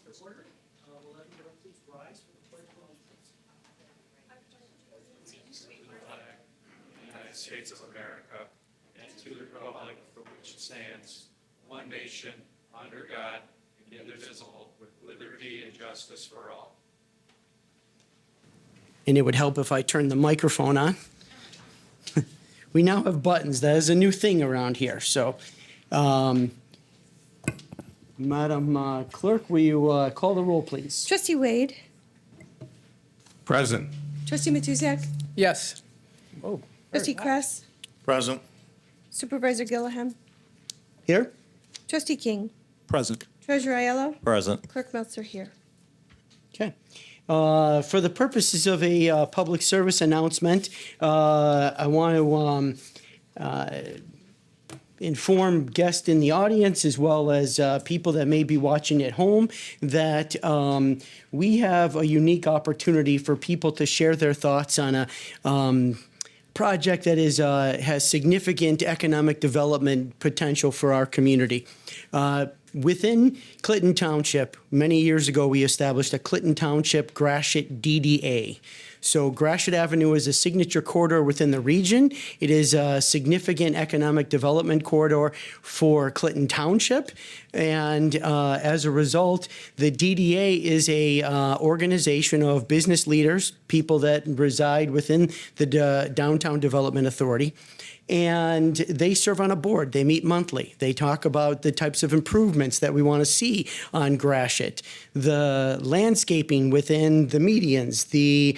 to order. Will everyone please rise for the pledge of allegiance? United States of America, and to the republic for which it stands, one nation, under God, indivisible, with liberty and justice for all. And it would help if I turned the microphone on. We now have buttons. That is a new thing around here. So, Madam Clerk, will you call the roll, please? Trustee Wade. Present. Trustee Matuzak. Yes. Oh, Trustee Kress. Present. Supervisor Gilliam. here? Trustee King. Present. Treasurer Aiello. Present. Clerk Meltzer here. Okay. For the purposes of a public service announcement, I want to inform guests in the audience as well as people that may be watching at home that we have a unique opportunity for people to share their thoughts on a project that is has significant economic development potential for our community. Within Clinton Township, many years ago, we established a Clinton Township Gratiot DDA. So Gratiot Avenue is a signature corridor within the region. It is a significant economic development corridor for Clinton Township. And as a result, the DDA is a organization of business leaders, people that reside within the Downtown Development Authority. And they serve on a board. They meet monthly. They talk about the types of improvements that we want to see on Gratiot, the landscaping within the medians, the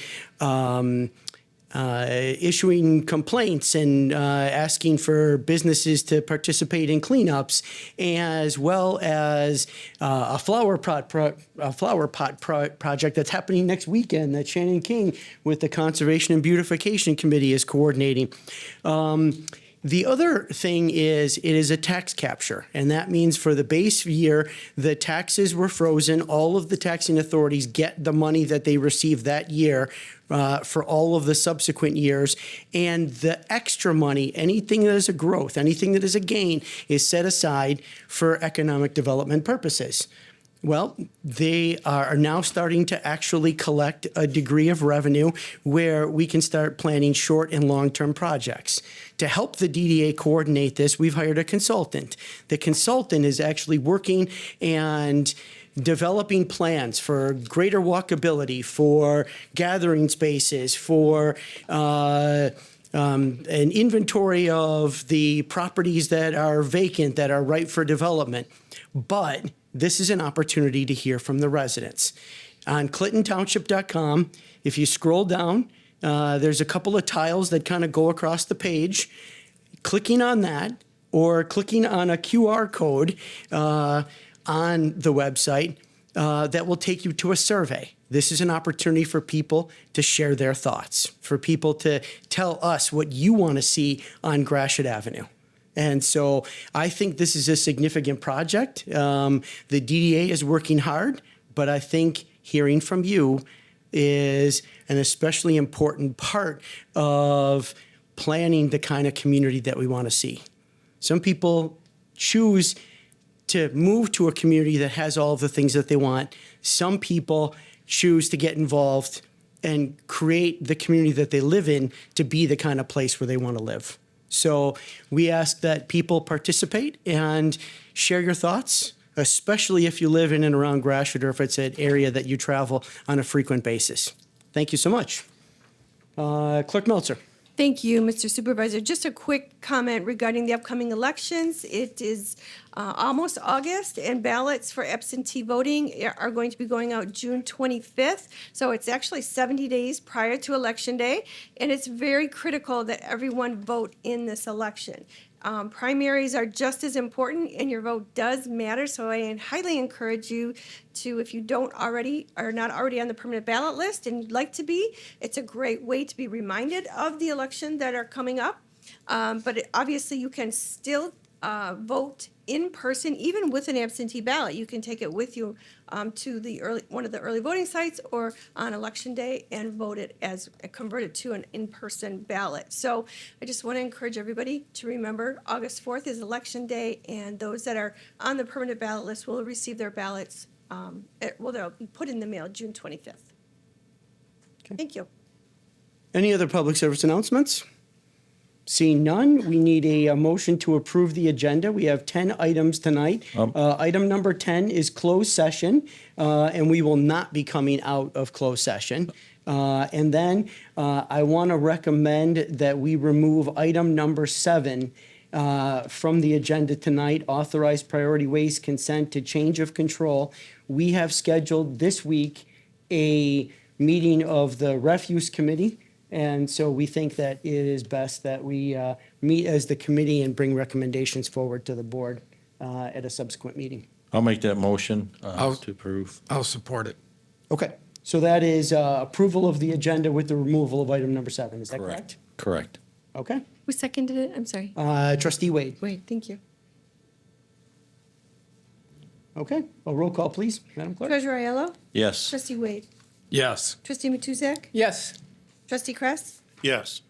issuing complaints and asking for businesses to participate in cleanups, as well as a flower pot project that's happening next weekend that Shannon King with the Conservation and Beautification Committee is coordinating. The other thing is it is a tax capture, and that means for the base year, the taxes were frozen. All of the taxing authorities get the money that they received that year for all of the subsequent years, and the extra money, anything that is a growth, anything that is a gain, is set aside for economic development purposes. Well, they are now starting to actually collect a degree of revenue where we can start planning short and long-term projects. To help the DDA coordinate this, we've hired a consultant. The consultant is actually working and developing plans for greater walkability, for gathering spaces, for an inventory of the properties that are vacant, that are ripe for development. But this is an opportunity to hear from the residents. On ClintonTownship.com, if you scroll down, there's a couple of tiles that kind of go across the page. Clicking on that or clicking on a QR code on the website that will take you to a survey. This is an opportunity for people to share their thoughts, for people to tell us what you want to see on Gratiot Avenue. And so I think this is a significant project. The DDA is working hard, but I think hearing from you is an especially important part of planning the kind of community that we want to see. Some people choose to move to a community that has all of the things that they want. Some people choose to get involved and create the community that they live in to be the kind of place where they want to live. So we ask that people participate and share your thoughts, especially if you live in and around Gratiot or if it's an area that you travel on a frequent basis. Thank you so much. Clerk Meltzer. Thank you, Mr. Supervisor. Just a quick comment regarding the upcoming elections. It is almost August, and ballots for absentee voting are going to be going out June 25th. So it's actually 70 days prior to Election Day, and it's very critical that everyone vote in this election. Primaries are just as important, and your vote does matter. So I highly encourage you to, if you don't already, are not already on the permanent ballot list and you'd like to be, it's a great way to be reminded of the election that are coming up. But obviously you can still vote in person, even with an absentee ballot. You can take it with you to the one of the early voting sites or on Election Day and vote it as convert it to an in-person ballot. So I just want to encourage everybody to remember August 4th is Election Day, and those that are on the permanent ballot list will receive their ballots they'll be put in the mail June 25th. Okay. Thank you. Any other public service announcements? Seeing none, we need a motion to approve the agenda. We have 10 items tonight. Item number 10 is closed session, and we will not be coming out of closed session. And then I want to recommend that we remove item number 7 from the agenda tonight, authorized priority waste consent to change of control. We have scheduled this week a meeting of the refuse committee. And so we think that it is best that we meet as the committee and bring recommendations forward to the board at a subsequent meeting. I'll make that motion I'll- to approve. I'll support it. Okay, so that is approval of the agenda with the removal of item number 7. Is that correct? Correct. Okay. Who seconded it? I'm sorry. Trustee Wade. Wait, thank you. Okay, a roll call, please, Madam Clerk. Treasurer Aiello? Yes. Trustee Wade? Yes. Trustee Matuzak? Yes. Trustee Kress? Yes.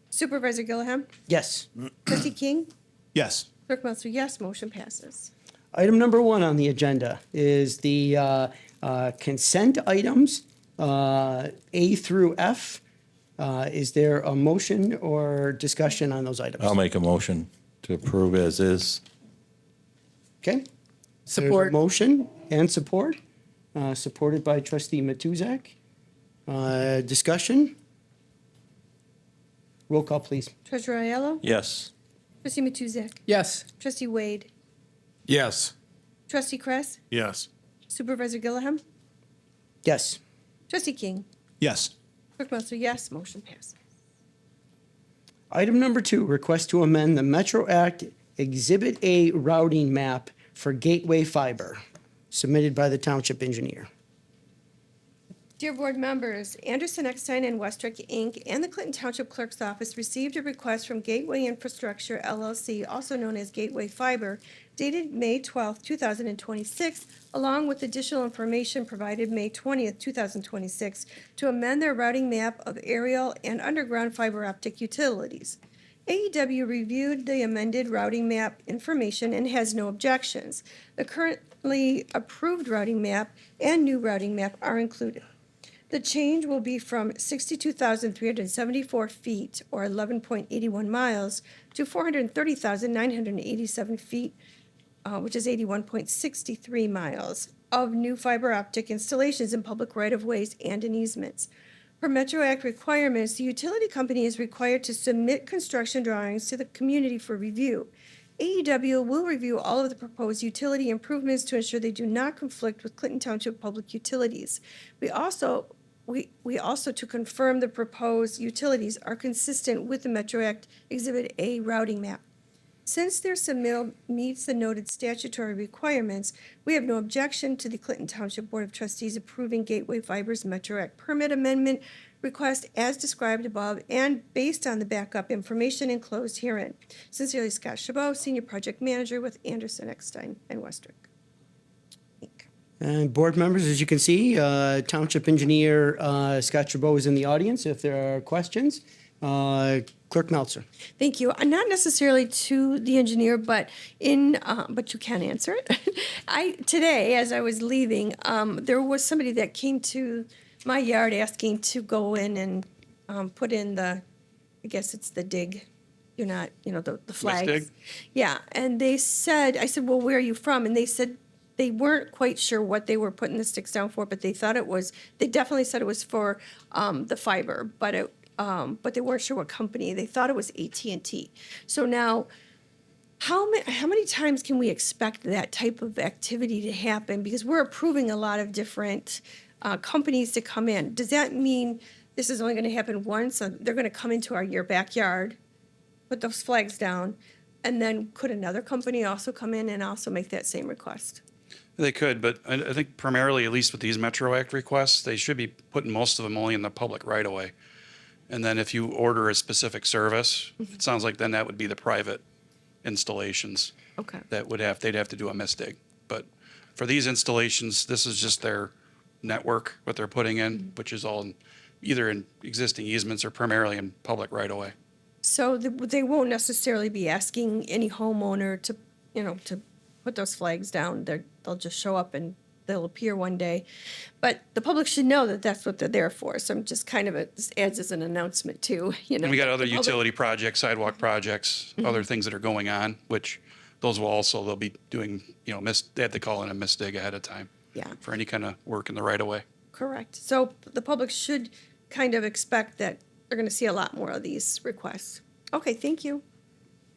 Supervisor Gilliam? Yes. Trustee King? Yes. Clerk Meltzer, yes, motion passes. Item number 1 on the agenda is the consent items, A through F. Is there a motion or discussion on those items? I'll make a motion to approve as is. Okay. There's a Support. motion and support, supported by trustee Matuzak. Discussion? Roll call, please. Treasurer Aiello? Yes. Trustee Matuzak? Yes. Trustee Wade? Yes. Trustee Kress? Yes. Supervisor Gilliam? Yes. Trustee King? Yes. Clerk Meltzer, yes, motion passes. Item number 2, request to amend the Metro Act Exhibit A routing map for Gateway Fiber, submitted by the Township Engineer. Dear board members, Anderson, Eckstein, and Westrick, Inc., and the Clinton Township Clerk's Office received a request from Gateway Infrastructure LLC, also known as Gateway Fiber, dated May 12, 2026, along with additional information provided May 20, 2026, to amend their routing map of aerial and underground fiber optic utilities. AEW reviewed the amended routing map information and has no objections. The currently approved routing map and new routing map are included. The change will be from 62,374 feet, or 11.81 miles, to 430,987 feet, which is 81.63 miles, of new fiber optic installations in public right-of-ways and in easements. Per Metro Act requirements, the utility company is required to submit construction drawings to the community for review. AEW will review all of the proposed utility improvements to ensure they do not conflict with Clinton Township public utilities. We also, to confirm the proposed utilities are consistent with the Metro Act Exhibit A routing map. Since their submittal meets the noted statutory requirements, we have no objection to the Clinton Township Board of Trustees approving Gateway Fiber's Metro Act permit amendment request as described above and based on the backup information enclosed herein. Sincerely, Scott Chabot, Senior Project Manager with Anderson, Eckstein, and Westrick. And board members, as you can see, Township Engineer Scott Chabot is in the audience if there are questions. Clerk Meltzer. Thank you. Not necessarily to the engineer, but but you can answer it. Today, as I was leaving, there was somebody that came to my yard asking to go in and put in I guess it's the dig. The flags. dig? Yeah, and I said, well, where are you from? And they said they weren't quite sure what they were putting the sticks down for, but they definitely said it was for the fiber, but they weren't sure what company. They thought it was AT&T. So now, how many times can we expect that type of activity to happen? Because we're approving a lot of different companies to come in. Does that mean this is only going to happen once? They're going to come into your backyard, put those flags down, and then could another company also come in and also make that same request? They could, but I think primarily, at least with these Metro Act requests, they should be putting most of them only in the public right of way. And then if you order a specific service, it sounds like then that would be the private installations Okay. that they'd have to do a misdig. But for these installations, this is just their network, what they're putting in, which is all either in existing easements or primarily in public right of way. So they won't necessarily be asking any homeowner to put those flags down. They'll just show up and they'll appear one day. But the public should know that that's what they're there for. So I'm just kind of, this adds as an announcement too, you know. And we got other the public- utility projects, sidewalk projects, other things that are going on, which those will also, they'll be doing, they have to call in a misdig ahead of time. Yeah. For any kind of work in the right of way. Correct. So the public should kind of expect that they're going to see a lot more of these requests. Okay, thank you.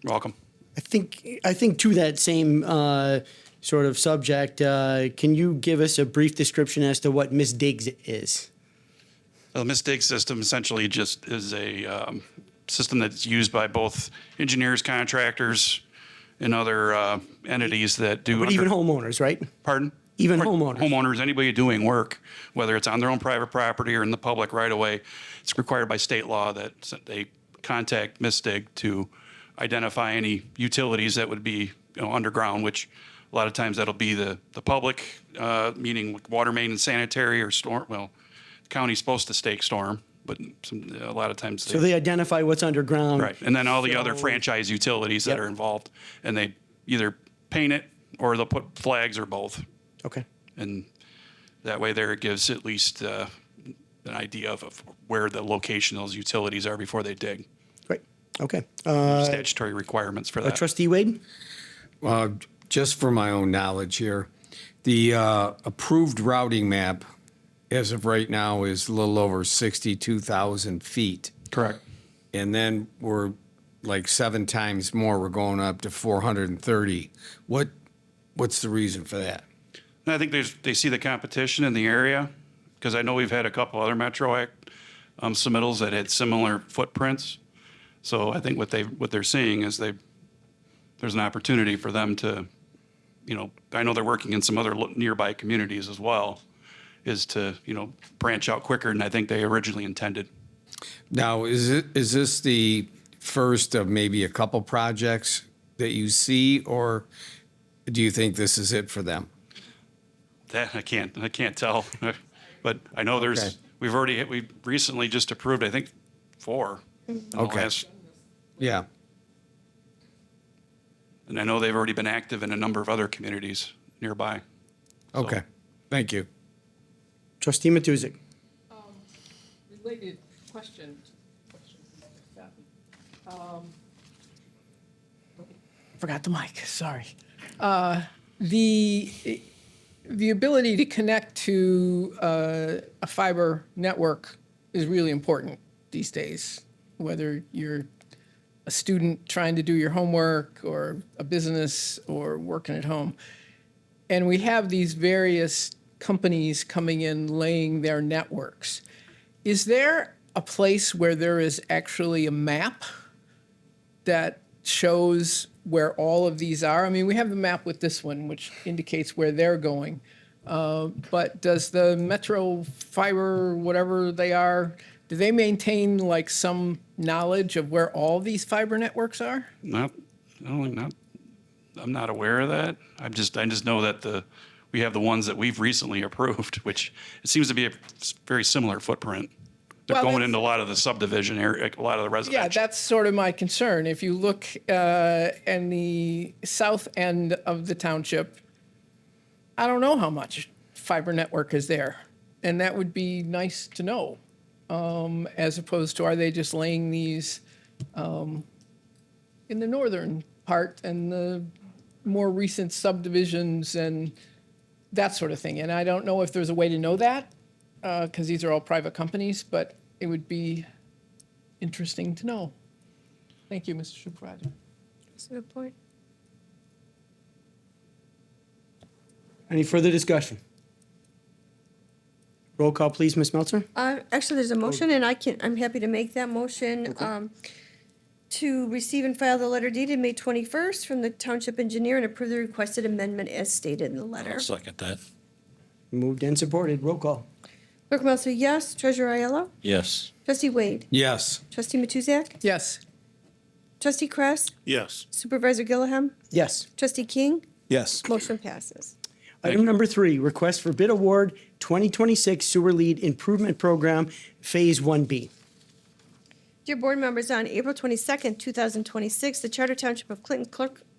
You're welcome. I think to that same sort of subject, can you give us a brief description as to what Miss Diggs is? The misdig system essentially just is a system that's used by both engineers, contractors, and other entities that do. But even homeowners, right? Pardon? Even homeowners. Homeowners, anybody doing work, whether it's on their own private property or in the public right of way, it's required by state law that they contact misdig to identify any utilities that would be underground, which a lot of times that'll be the public, meaning water main and sanitary or storm. Well, the county's supposed to stake storm, but a lot of times So they identify what's underground. right. And then all the other So- franchise utilities that Yep. are involved, and they either paint it or they'll put flags or both. Okay. And that way there it gives at least an idea of where the location of those utilities are before they dig. Great. Okay. Statutory requirements for that. Trustee Wade? Just for my own knowledge here, the approved routing map as of right now is a little over 62,000 feet. Correct. And then we're like 7 times more. We're going up to 430. What's the reason for that? And I think they see the competition in the area, because I know we've had a couple other Metro Act submittals that had similar footprints. So I think what they're seeing is there's an opportunity for them to, I know they're working in some other nearby communities as well, is to, branch out quicker than I think they originally intended. Now, is this the first of maybe a couple projects that you see, or do you think this is it for them? That I can't tell, but I know Okay. we recently just approved, I think, 4. Okay. Yeah. And I know they've already been active in a number of other communities nearby. Okay. Thank you. Trustee Matuzik? Related question. Forgot the mic, sorry. The ability to connect to a fiber network is really important these days, whether you're a student trying to do your homework or a business or working at home. And we have these various companies coming in laying their networks. Is there a place where there is actually a map that shows where all of these are? I mean, we have the map with this one, which indicates where they're going. But does the Metro Fiber, whatever they are, do they maintain like some knowledge of where all these fiber networks are? I'm not aware of that. I just know that we have the ones that we've recently approved, which it seems to be a very similar footprint. They're Well, going that's- into a lot of the subdivision area, a lot of the Yeah, residential. that's sort of my concern. If you look in the south end of the township, I don't know how much fiber network is there. And that would be nice to know, as opposed to, are they just laying these in the northern part and the more recent subdivisions and that sort of thing. And I don't know if there's a way to know that, because these are all private companies, but it would be interesting to know. Thank you, Mr. Supervisor. That's a good point. Any further discussion? Roll call, please, Ms. Meltzer? Actually, there's a motion, and I'm happy to make that motion to receive and file the letter dated May 21st from the Township Engineer and approve the requested amendment as stated in the letter. I'll second that. Moved and supported. Roll call. Clerk Meltzer, yes. Treasurer Aiello? Yes. Trustee Wade? Yes. Trustee Matuzak? Yes. Trustee Kress? Yes. Supervisor Gilliam? Yes. Trustee King? Yes. Motion passes. Item number 3, request for bid award 2026 Sewer Lead Improvement Program, Phase 1B. Dear board members, on April 22nd, 2026, the Charter Township of Clinton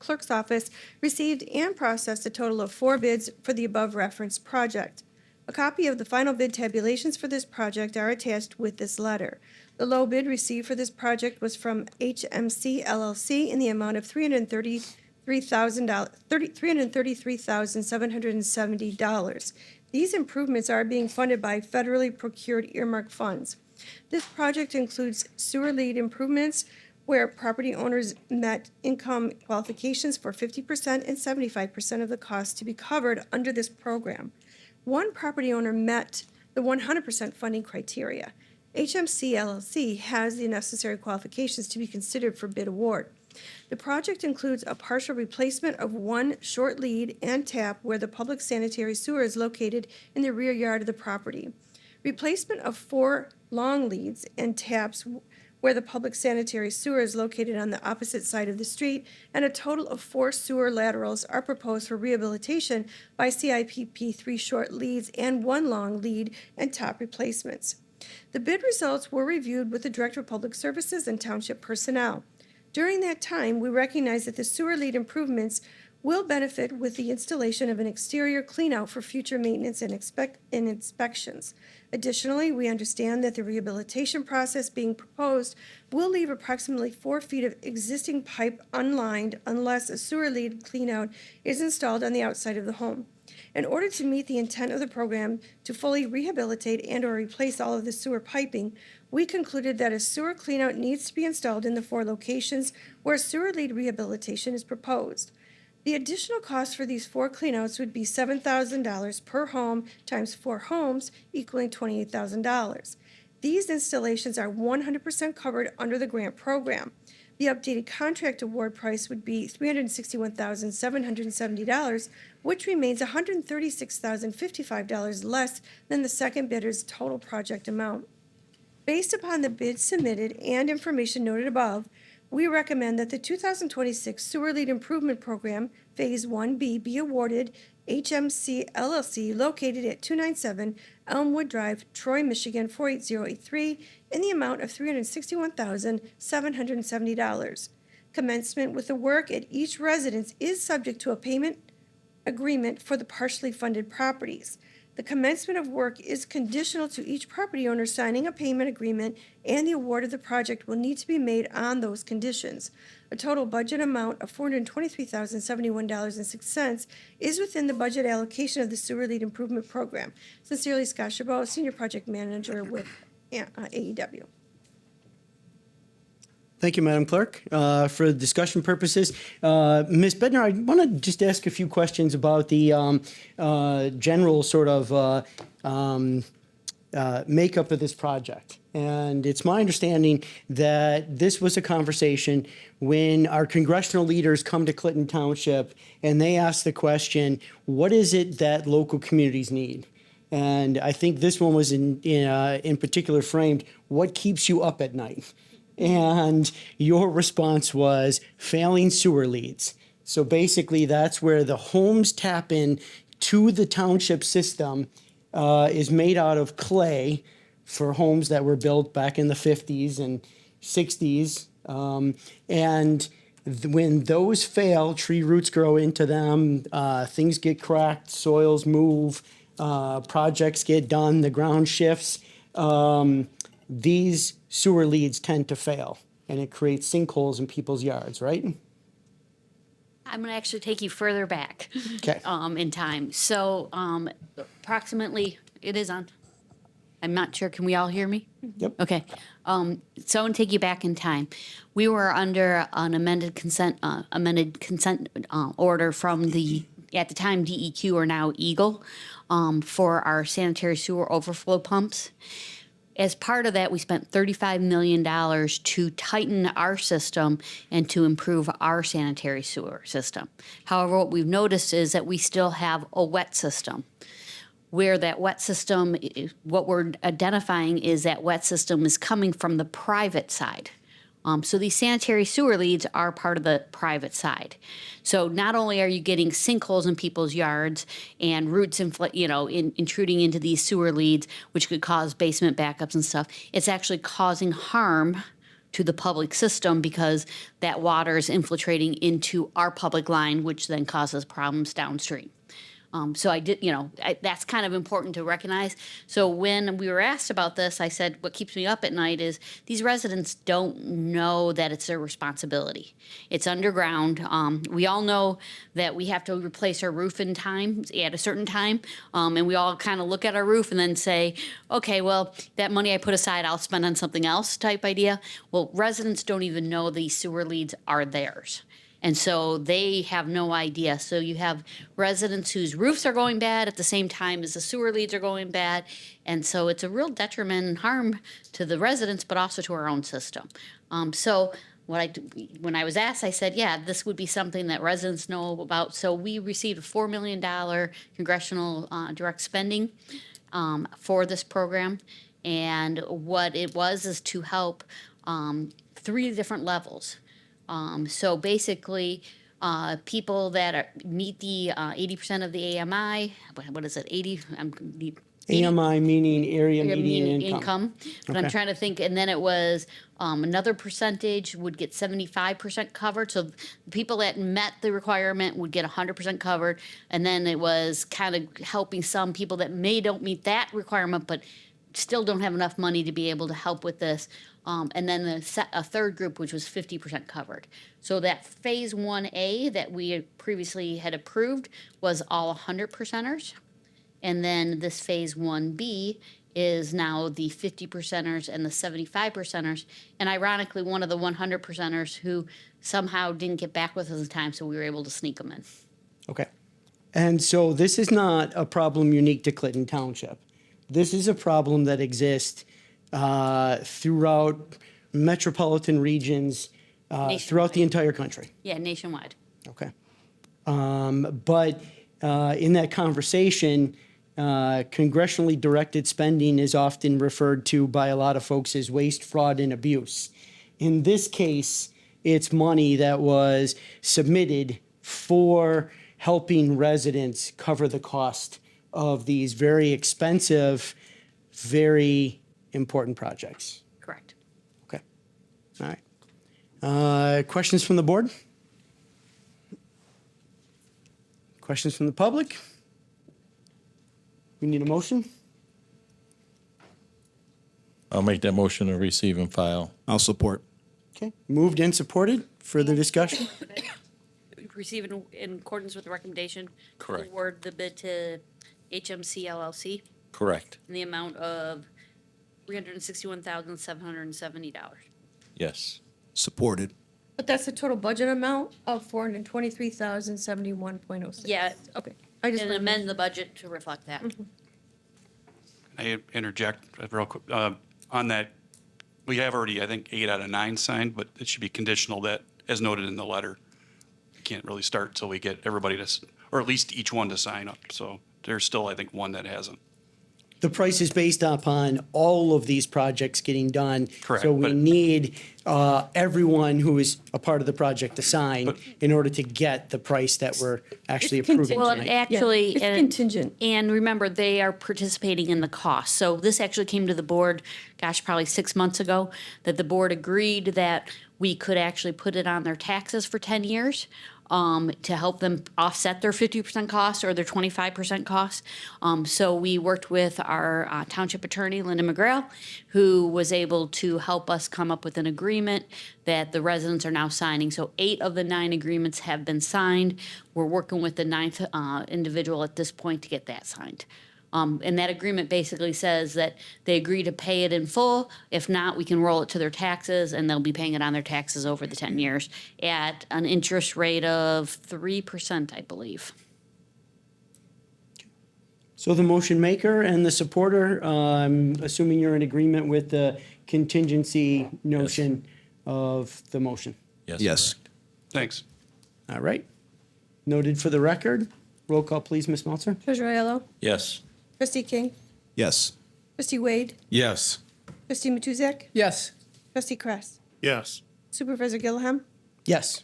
Clerk's Office received and processed a total of 4 bids for the above referenced project. A copy of the final bid tabulations for this project are attached with this letter. The low bid received for this project was from HMC LLC in the amount of $333,770. These improvements are being funded by federally procured earmark funds. This project includes sewer lead improvements where property owners met income qualifications for 50% and 75% of the cost to be covered under this program. One property owner met the 100% funding criteria. HMC LLC has the necessary qualifications to be considered for bid award. The project includes a partial replacement of one short lead and tap where the public sanitary sewer is located in the rear yard of the property. Replacement of 4 long leads and taps where the public sanitary sewer is located on the opposite side of the street, and a total of 4 sewer laterals are proposed for rehabilitation by CIPP, 3 short leads and 1 long lead and top replacements. The bid results were reviewed with the Director of Public Services and Township personnel. During that time, we recognize that the sewer lead improvements will benefit with the installation of an exterior cleanout for future maintenance and inspections. Additionally, we understand that the rehabilitation process being proposed will leave approximately 4 feet of existing pipe unlined unless a sewer lead cleanout is installed on the outside of the home. In order to meet the intent of the program to fully rehabilitate and/or replace all of the sewer piping, we concluded that a sewer cleanout needs to be installed in the 4 locations where sewer lead rehabilitation is proposed. The additional cost for these 4 cleanouts would be $7,000 per home times 4 homes, equaling $28,000. These installations are 100% covered under the grant program. The updated contract award price would be $361,770, which remains $136,055 less than the second bidder's total project amount. Based upon the bids submitted and information noted above, we recommend that the 2026 Sewer Lead Improvement Program, Phase 1B, be awarded HMC LLC located at 297 Elmwood Drive, Troy, Michigan, 48083, in the amount of $361,770. Commencement with the work at each residence is subject to a payment agreement for the partially funded properties. The commencement of work is conditional to each property owner signing a payment agreement, and the award of the project will need to be made on those conditions. A total budget amount of $423,071.06 is within the budget allocation of the Sewer Lead Improvement Program. Sincerely, Scott Chabot, Senior Project Manager with AEW. Thank you, Madam Clerk. For discussion purposes, Ms. Bednar, I want to just ask a few questions about the general sort of makeup of this project. And it's my understanding that this was a conversation when our congressional leaders come to Clinton Township and they ask the question, what is it that local communities need? And I think this one was in particular framed, what keeps you up at night? And your response was failing sewer leads. So basically, that's where the homes tap in to the township system is made out of clay for homes that were built back in the 50s and 60s. When those fail, tree roots grow into them, things get cracked, soils move, projects get done, the ground shifts. These sewer leads tend to fail, and it creates sinkholes in people's yards, right? I'm going to actually take you further back Okay. in time. So approximately, it is on. I'm not sure. Can we all hear me? Yep. Okay. So I'm going to take you back in time. We were under an amended consent order from the, at the time, DEQ, or now Eagle, for our sanitary sewer overflow pumps. As part of that, we spent $35 million to tighten our system and to improve our sanitary sewer system. However, what we've noticed is that we still have a wet system. Where that wet system, what we're identifying is that wet system is coming from the private side. So these sanitary sewer leads are part of the private side. So not only are you getting sinkholes in people's yards and roots intruding into these sewer leads, which could cause basement backups and stuff, it's actually causing harm to the public system because that water is infiltrating into our public line, which then causes problems downstream. So I did, that's kind of important to recognize. So when we were asked about this, I said, what keeps me up at night is these residents don't know that it's their responsibility. It's underground. We all know that we have to replace our roof in time, at a certain time. And we all kind of look at our roof and then say, okay, well, that money I put aside, I'll spend on something else type idea. Well, residents don't even know these sewer leads are theirs. And so they have no idea. So you have residents whose roofs are going bad at the same time as the sewer leads are going bad. And so it's a real detriment and harm to the residents, but also to our own system. So when I was asked, I said, yeah, this would be something that residents know about. So we received a $4 million congressional direct spending for this program. And what it was is to help 3 different levels. So basically, people that meet the 80% of the AMI, what is it, 80? AMI meaning area median income. But Okay. I'm trying to think, and then it was another percentage would get 75% covered. So the people that met the requirement would get 100% covered. And then it was kind of helping some people that don't meet that requirement, but still don't have enough money to be able to help with this. And then a third group, which was 50% covered. So that phase 1A that we had previously had approved was all 100%ers. And then this phase 1B is now the 50%ers and the 75%ers. And ironically, one of the 100%ers who somehow didn't get back with us in time, so we were able to sneak them in. Okay. And so this is not a problem unique to Clinton Township. This is a problem that exists throughout metropolitan regions, throughout the entire country. Yeah, nationwide. Okay. But in that conversation, congressionally directed spending is often referred to by a lot of folks as waste, fraud, and abuse. In this case, it's money that was submitted for helping residents cover the cost of these very expensive, very important projects. Correct. Okay. All right. Questions from the board? Questions from the public? We need a motion? I'll make that motion to receive and file. I'll support. Okay. Moved and supported. Further discussion? Receive in accordance with the recommendation. Correct. Award the bid to HMC LLC Correct. in the amount of $361,770. Yes. Supported. But that's the total budget amount of $423,071.06. Yeah. Okay. I just And wanted to- amend the budget to reflect that. I interject real quick on that. We have already, I think, 8 out of 9 signed, but it should be conditional that, as noted in the letter, we can't really start till we get everybody to, or at least each one to sign up. So there's still, I think, one that hasn't. The price is based upon all of these projects getting done. Correct, So we but- need everyone who is a part of the project to sign But- in order to get the price that we're actually It's approving Well, contingent. tonight. actually, It's contingent. And remember, they are participating in the cost. So this actually came to the board, gosh, probably 6 months ago, that the board agreed that we could actually put it on their taxes for 10 years. To help them offset their 50% cost or their 25% cost. So we worked with our township attorney, Linda McGrail, who was able to help us come up with an agreement that the residents are now signing. So 8 of the 9 agreements have been signed. We're working with the 9th individual at this point to get that signed. And that agreement basically says that they agree to pay it in full. If not, we can roll it to their taxes, and they'll be paying it on their taxes over the 10 years at an interest rate of 3%, I believe. So the motion maker and the supporter, assuming you're in agreement with the contingency notion of the motion. Yes. Correct. Thanks. All right. Noted for the record. Roll call, please, Ms. Meltzer. Treasurer Aiello, Yes. Trustee King, Yes. Trustee Wade, Yes. Trustee Matuzak, Yes. Trustee Kress, Yes. Supervisor Gilliam, Yes.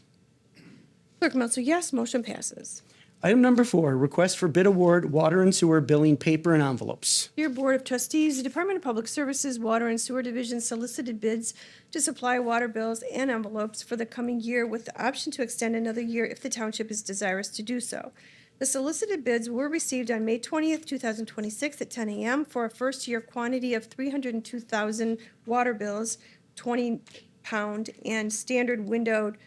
Clerk Meltzer, yes, motion passes. Item number 4, request for bid award, water and sewer billing paper and envelopes. Dear Board of Trustees, the Department of Public Services Water and Sewer Division solicited bids to supply water bills and envelopes for the coming year with the option to extend another year if the township is desirous to do so. The solicited bids were received on May 20th, 2026 at 10 a.m. for a first-year quantity of 302,000 water bills, 20-pound, and standard windowed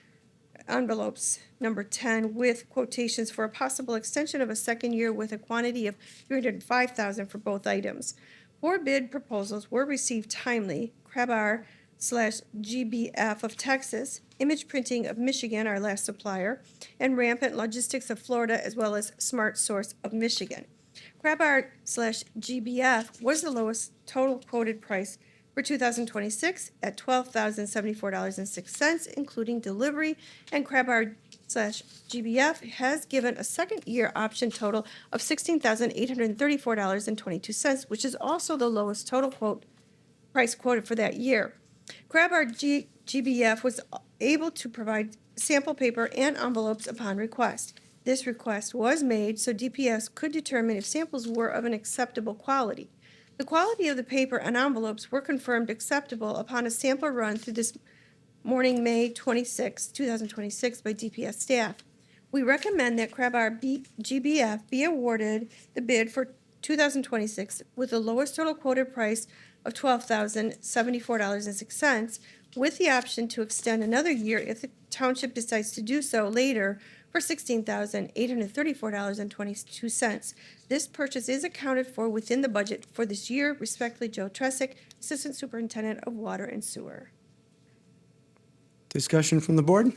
envelopes number 10 with quotations for a possible extension of a second year with a quantity of 305,000 for both items. 4 bid proposals were received timely. Crabbar/GBF of Texas, Image Printing of Michigan, our last supplier, and Rampant Logistics of Florida, as well as Smart Source of Michigan. Crabbar/GBF was the lowest total quoted price for 2026 at $12,074.06, including delivery, and Crabbar/GBF has given a second-year option total of $16,834.22, which is also the lowest total price quoted for that year. Crabbar/GBF was able to provide sample paper and envelopes upon request. This request was made so DPS could determine if samples were of an acceptable quality. The quality of the paper and envelopes were confirmed acceptable upon a sample run through this morning, May 26, 2026, by DPS staff. We recommend that Crabbar/GBF be awarded the bid for 2026 with the lowest total quoted price of $12,074.06, with the option to extend another year if the township decides to do so later for $16,834.22. This purchase is accounted for within the budget for this year. Respectfully, Joe Tresick, Assistant Superintendent of Water and Sewer. Discussion from the board?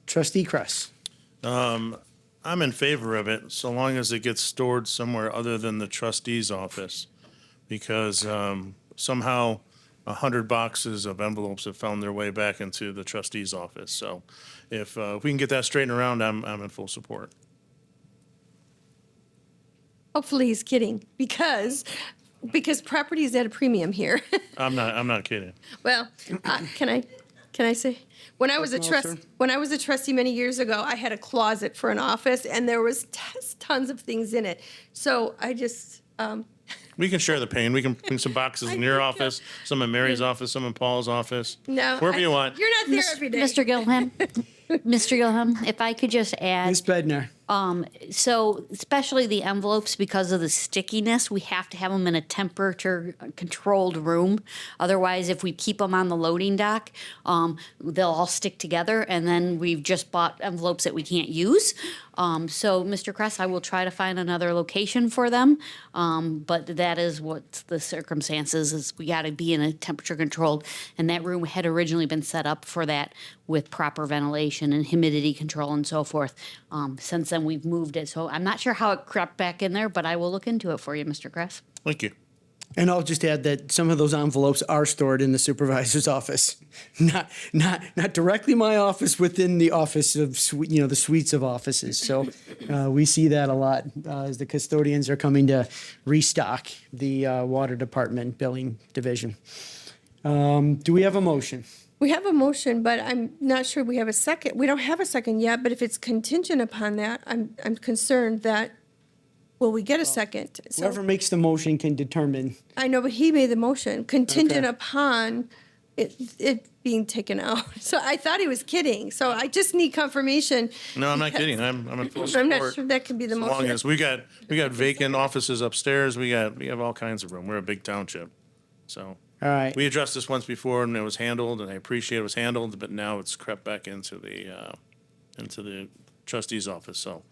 Trustee Kress. I'm in favor of it, so long as it gets stored somewhere other than the trustee's office. Because somehow 100 boxes of envelopes have found their way back into the trustee's office. So if we can get that straightened around, I'm in full support. Hopefully he's kidding, because property is at a premium here. I'm not kidding. Well, can I say, when I was a Meltzer? trustee many years ago, I had a closet for an office, and there was tons of things in it. So I just, We can share the pain. We can bring some boxes in your I think, office, some in Mary's office, some in Paul's office. no. Wherever you want. You're not there every day. Mr. Gilham, Mr. Gilham, if I could just add, Ms. Bednar. so especially the envelopes, because of the stickiness, we have to have them in a temperature-controlled room. Otherwise, if we keep them on the loading dock, they'll all stick together, and then we've just bought envelopes that we can't use. So, Mr. Kress, I will try to find another location for them, but that is what the circumstances is. We got to be in a temperature-controlled, and that room had originally been set up for that with proper ventilation and humidity control and so forth. Since then, we've moved it, so I'm not sure how it crept back in there, but I will look into it for you, Mr. Kress. Thank you. And I'll just add that some of those envelopes are stored in the supervisor's office, not directly my office, within the office of the suites of offices. So we see that a lot as the custodians are coming to restock the water department billing division. Do we have a motion? We have a motion, but I'm not sure we have a second. We don't have a second yet, but if it's contingent upon that, I'm concerned that, will we get a second? So Whoever makes the motion can determine. I know, but he made the motion contingent Okay. upon it being taken out. So I thought he was kidding. So I just need confirmation. No, I'm not kidding. I'm in full support. I'm not sure that could be the As motion. long as we got vacant offices upstairs, we have all kinds of room. We're a big township, so. All right. We addressed this once before and it was handled, and I appreciate it was handled, but now it's crept back into the trustee's office, so.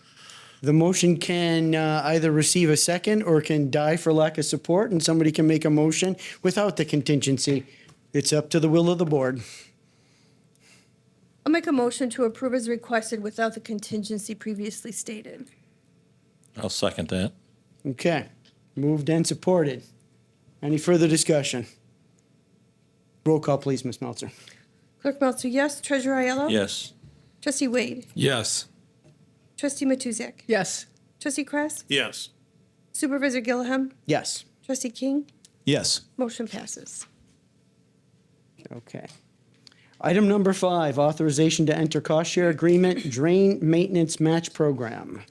The motion can either receive a second or can die for lack of support, and somebody can make a motion without the contingency. It's up to the will of the board. I'll make a motion to approve as requested without the contingency previously stated. I'll second that. Okay. Moved and supported. Any further discussion? Roll call, please, Ms. Meltzer. Clerk Meltzer, yes. Treasurer Aiello? Yes. Trustee Wade? Yes. Trustee Matuzak? Yes. Trustee Kress? Yes. Supervisor Gilliam? Yes. Trustee King? Yes. Motion passes. Okay. Item number 5, authorization to enter cost share agreement, drain maintenance match program.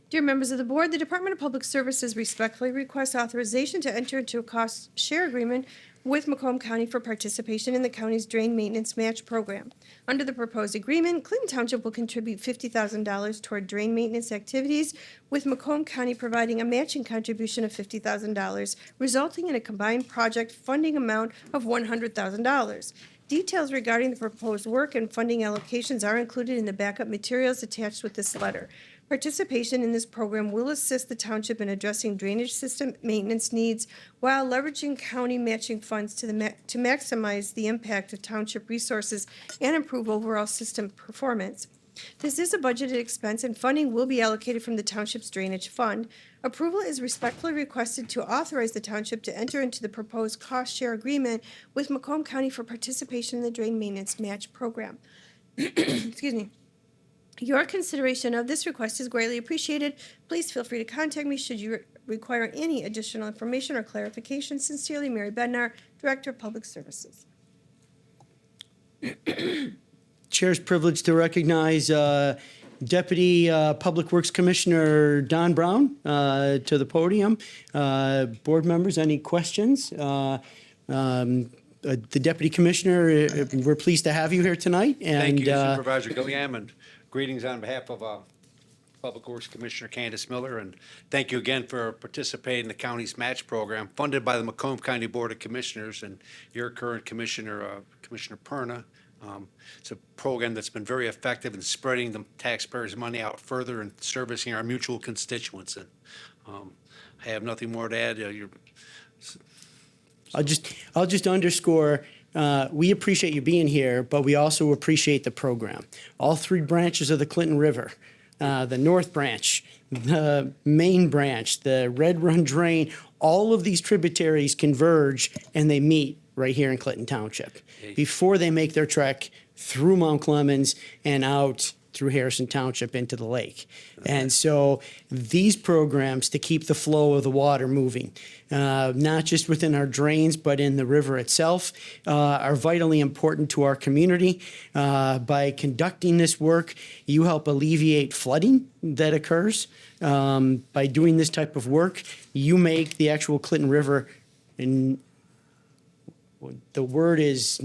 Dear members of the board, the Department of Public Services respectfully requests authorization to enter into a cost share agreement with Macomb County for participation in the county's drain maintenance match program. Under the proposed agreement, Clinton Township will contribute $50,000 toward drain maintenance activities, with Macomb County providing a matching contribution of $50,000, resulting in a combined project funding amount of $100,000. Details regarding the proposed work and funding allocations are included in the backup materials attached with this letter. Participation in this program will assist the township in addressing drainage system maintenance needs while leveraging county matching funds to maximize the impact of township resources and improve overall system performance. This is a budgeted expense, and funding will be allocated from the township's drainage fund. Approval is respectfully requested to authorize the township to enter into the proposed cost share agreement with Macomb County for participation in the drain maintenance match program. Excuse me. Your consideration of this request is greatly appreciated. Please feel free to contact me should you require any additional information or clarification. Sincerely, Mary Bednar, Director of Public Services. Chair's privileged to recognize Deputy Public Works Commissioner Don Brown to the podium. Board members, any questions? The Deputy Commissioner, we're pleased to have you here tonight. And, Thank you, Supervisor Gilliam, and greetings on behalf of Public Works Commissioner Candace Miller, and thank you again for participating in the county's match program funded by the Macomb County Board of Commissioners and your current Commissioner, Commissioner Perna. It's a program that's been very effective in spreading the taxpayers' money out further and servicing our mutual constituents. And I have nothing more to add. I'll just underscore, we appreciate you being here, but we also appreciate the program. All 3 branches of the Clinton River, the North Branch, the Main Branch, the Red Run Drain, all of these tributaries converge and they meet right here in Clinton Township before they make their trek through Mount Clemens and out through Harrison Township into the lake. And so these programs to keep the flow of the water moving, not just within our drains, but in the river itself, are vitally important to our community. By conducting this work, you help alleviate flooding that occurs. By doing this type of work, you make the actual Clinton River, and the word is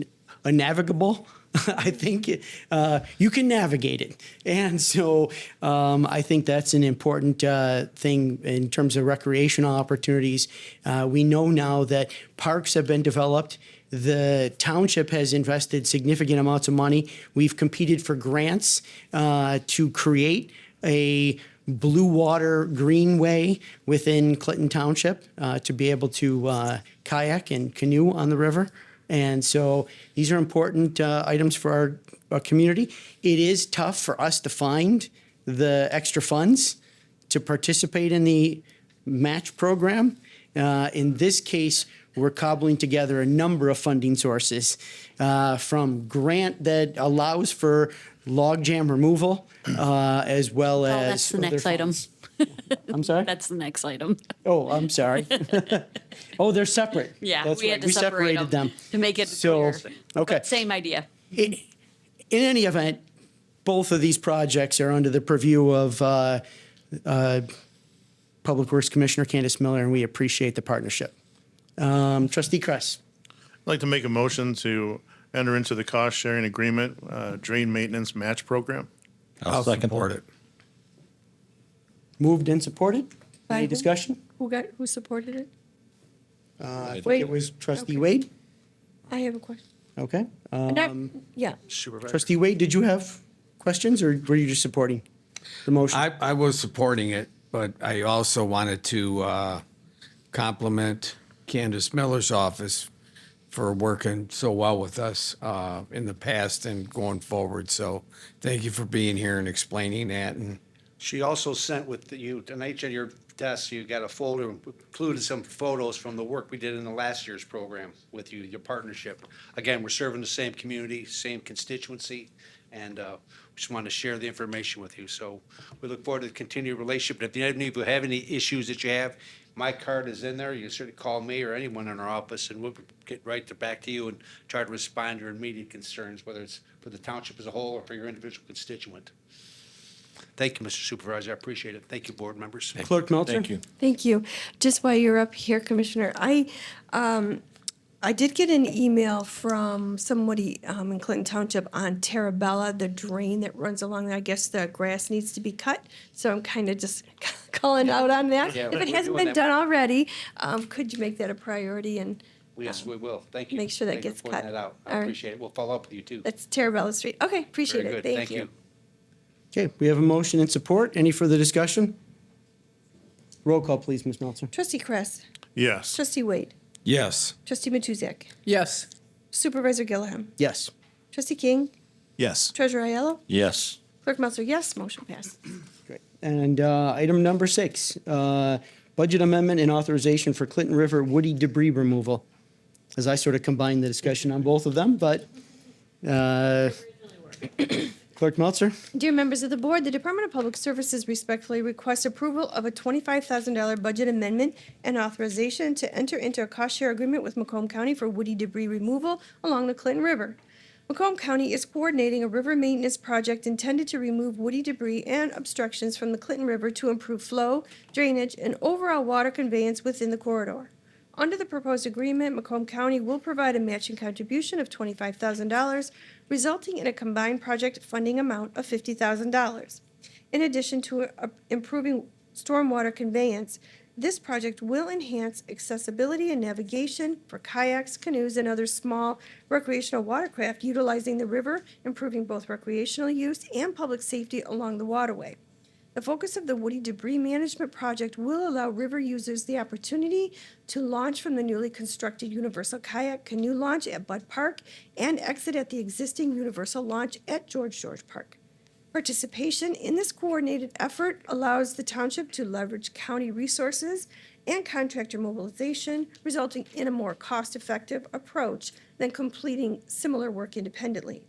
navigable. I think you can navigate it. And so I think that's an important thing in terms of recreational opportunities. We know now that parks have been developed. The township has invested significant amounts of money. We've competed for grants to create a blue water greenway within Clinton Township to be able to kayak and canoe on the river. And so these are important items for our community. It is tough for us to find the extra funds to participate in the match program. In this case, we're cobbling together a number of funding sources from grant that allows for logjam removal as well as That's the next other item. funds. I'm sorry? That's the next item. Oh, I'm sorry. Oh, they're separate. Yeah, That's we right. had to We separate separated them. to make it So, clear. okay. But same idea. In any event, both of these projects are under the purview of Public Works Commissioner Candace Miller, and we appreciate the partnership. Trustee Kress. I'd like to make a motion to enter into the cost-sharing agreement, drain maintenance match program. I'll second support that. it. Moved and supported. By Any whom? discussion? Who supported it? I think Wade. it was Trustee Okay. Wade. I have a question. Okay. Yeah. Supervisor. Trustee Wade, did you have questions, or were you just supporting the motion? I was supporting it, but I also wanted to compliment Candace Miller's office for working so well with us in the past and going forward. So thank you for being here and explaining that. And She also sent with you, tonight on your desk, you got a folder, included some photos from the work we did in the last year's program with you, your partnership. Again, we're serving the same community, same constituency, and just wanted to share the information with you. So we look forward to the continued relationship. If any of you have any issues that you have, My card is in there. You certainly call me or anyone in our office, and we'll get right back to you and try to respond to your immediate concerns, whether it's for the township as a whole or for your individual constituent. Thank you, Mr. Supervisor. I appreciate it. Thank you, board members. Clerk Meltzer? Thank you. Thank you. Just while you're up here, Commissioner, I did get an email from somebody in Clinton Township on Terabella, the drain that runs along there. I guess the grass needs to be cut, so I'm kind of just calling out on that. Yeah, If it we're hasn't doing been that. done already, could you make that a priority? And Yes, we will. Thank you. Make sure that Thank you gets for pointing cut. that out. I All right. appreciate it. We'll follow up with you, too. that's Terabella Street. Okay, appreciate Very it. good. Thank you. Okay, we have a motion and support. Any further discussion? Roll call, please, Ms. Meltzer. Trustee Kress, Yes. Trustee Wade, Yes. Trustee Matuzak, Yes. Supervisor Gillaham, Yes. Trustee King, Yes. Treasurer Aiello, Yes. Clerk Meltzer, yes, motion passed. Great. And item number 6, budget amendment and authorization for Clinton River woody debris removal. As I sort of combined the discussion on both of them, but Clerk Meltzer? Dear members of the board, the Department of Public Services respectfully requests approval of a $25,000 budget amendment and authorization to enter into a cost-share agreement with Macomb County for woody debris removal along the Clinton River. Macomb County is coordinating a river maintenance project intended to remove woody debris and obstructions from the Clinton River to improve flow, drainage, and overall water conveyance within the corridor. Under the proposed agreement, Macomb County will provide a matching contribution of $25,000, resulting in a combined project funding amount of $50,000. In addition to improving stormwater conveyance, this project will enhance accessibility and navigation for kayaks, canoes, and other small recreational watercraft utilizing the river, improving both recreational use and public safety along the waterway. The focus of the woody debris management project will allow river users the opportunity to launch from the newly constructed Universal Kayak Canoe Launch at Budd Park and exit at the existing Universal Launch at George Park. Participation in this coordinated effort allows the township to leverage county resources and contractor mobilization, resulting in a more cost-effective approach than completing similar work independently.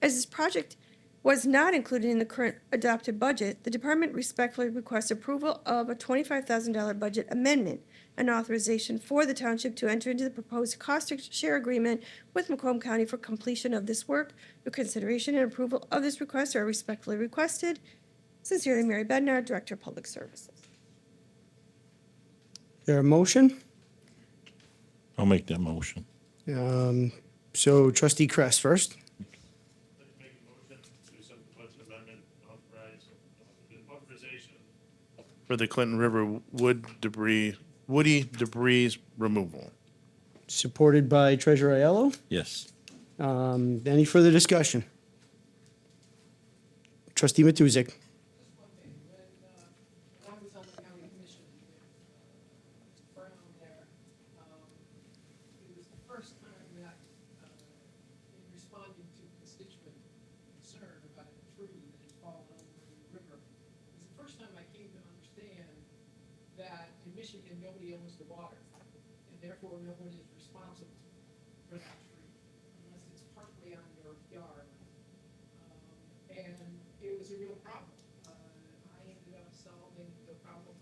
As this project was not included in the current adopted budget, the department respectfully requests approval of a $25,000 budget amendment and authorization for the township to enter into the proposed cost-share agreement with Macomb County for completion of this work. Your consideration and approval of this request are respectfully requested. Sincerely, Mary Bednar, Director of Public Services. There a motion? I'll make that motion. So trustee Kress first. Make a motion to accept the budget amendment and authorize the authorization for the Clinton River woody debris removal. Supported by Treasurer Aiello. Yes. Any further discussion? Trustee Matuzak. When I was on the county commission with Brown there, it was the first time that, in responding to constituent concern about a tree that had fallen over in the river, it was the first time I came to understand that in Michigan, nobody owns the water, and therefore nobody is responsible for that tree, unless it's partly on your yard. And it was a real problem. I ended up solving the problem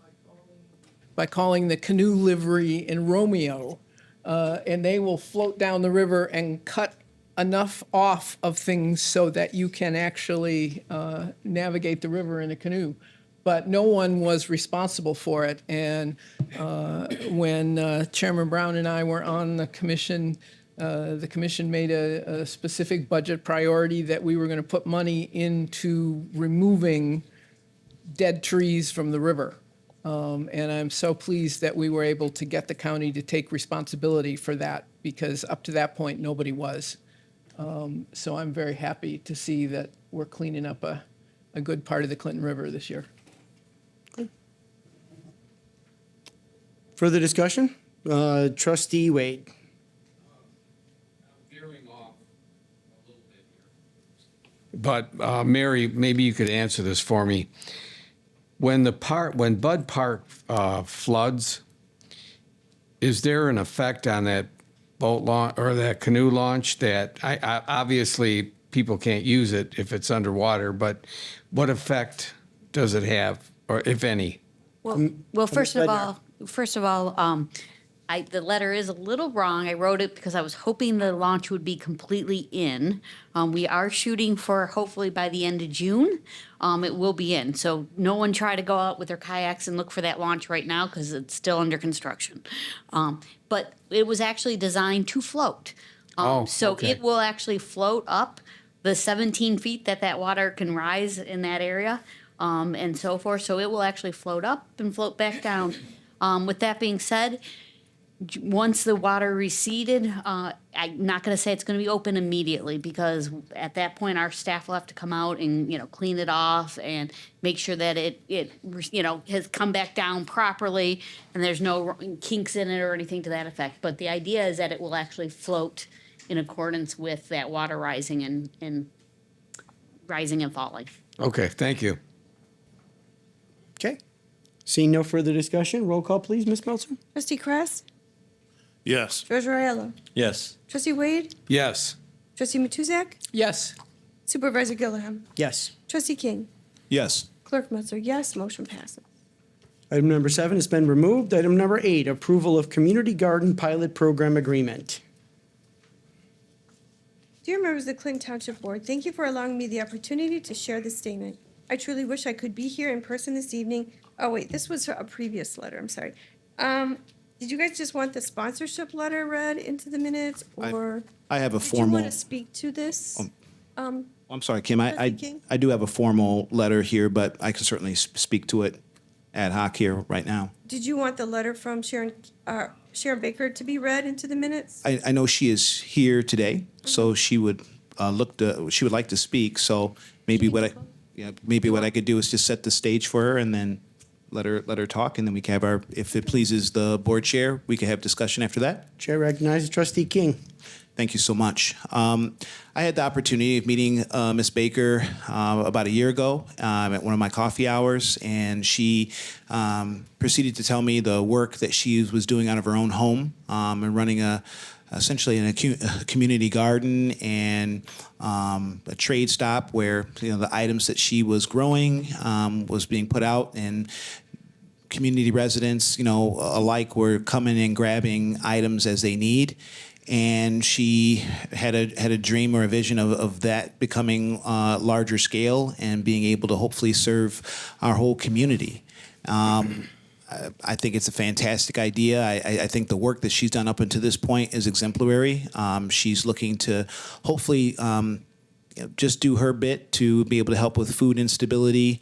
by calling the canoe livery in ROMEO, and they will float down the river and cut enough off of things so that you can actually navigate the river in a canoe. But no one was responsible for it. And when Chairman Brown and I were on the commission made a specific budget priority that we were going to put money into removing dead trees from the river. And I'm so pleased that we were able to get the county to take responsibility for that, because up to that point, nobody was. So I'm very happy to see that we're cleaning up a good part of the Clinton River this year. Further discussion? Trustee Wade. Veering off a little bit here. But Mary, maybe you could answer this for me. When Budd Park floods, is there an effect on that boat launch or that canoe launch that I obviously people can't use it if it's underwater, but what effect does it have, or if any? Well, first of Ledner. all, the letter is a little wrong. I wrote it because I was hoping the launch would be completely in. We are shooting for hopefully by the end of June. It will be in. So no one try to go out with their kayaks and look for that launch right now because it's still under construction. But it was actually designed to float. So okay. it will actually float up the 17 feet that water can rise in that area, and so forth. So it will actually float up and float back down. With that being said, once the water receded, I'm not going to say it's going to be open immediately because at that point our staff will have to come out and clean it off and make sure that it has come back down properly and there's no kinks in it or anything to that effect. But the idea is that it will actually float in accordance with that water rising and rising and falling. Okay, thank you. Okay. Seeing no further discussion, roll call, please, Ms. Meltzer. Trustee Kress? Yes. Treasurer Aiello? Yes. Trustee Wade? Yes. Trustee Matuzak? Yes. Supervisor Gilliam? Yes. Trustee King? Yes. Clerk Meltzer, yes. Motion passes. Item number 7 has been removed. Item number 8, approval of Community Garden Pilot Program Agreement. Dear members of the Clinton Township Board, thank you for allowing me the opportunity to share this statement. I truly wish I could be here in person this evening. Oh, wait, this was a previous letter, I'm sorry. Did you guys just want the sponsorship letter read into the minutes, or? I have a Did you formal, want to speak to this? I'm sorry, Kim, Trustee King? I do have a formal letter here, but I can certainly speak to it ad hoc here right now. Did you want the letter from Sharon Baker to be read into the minutes? I know she is here today, so she would she would like to speak, so maybe what I could do is just set the stage for her and then let her talk, and then we can have if it pleases the board chair, we can have discussion after that. Chair recognizes Trustee King. Thank you so much. I had the opportunity of meeting Ms. Baker about a year ago at one of my coffee hours, and she proceeded to tell me the work that she was doing out of her own home and running essentially a community garden and a trade stop where the items that she was growing was being put out, and community residents alike were coming and grabbing items as they need. And she had a dream or a vision of that becoming larger scale and being able to hopefully serve our whole community. I think it's a fantastic idea. I think the work that she's done up until this point is exemplary. She's looking to hopefully just do her bit to be able to help with food instability,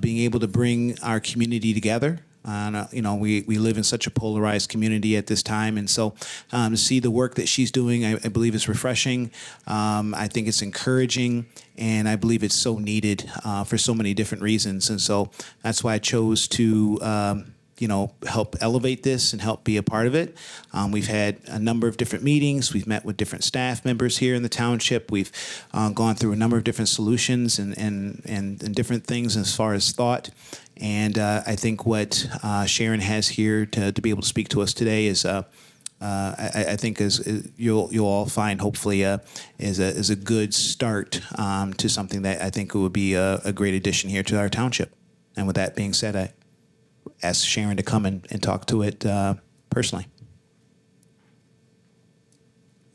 being able to bring our community together. We live in such a polarized community at this time, and so to see the work that she's doing, I believe is refreshing. I think it's encouraging, and I believe it's so needed for so many different reasons. And so that's why I chose to help elevate this and help be a part of it. We've had a number of different meetings. We've met with different staff members here in the township. We've gone through a number of different solutions and different things as far as thought. And I think what Sharon has here to be able to speak to us today is, I think, is you'll all find hopefully is a good start to something that I think would be a great addition here to our township. And with that being said, I ask Sharon to come and talk to it personally.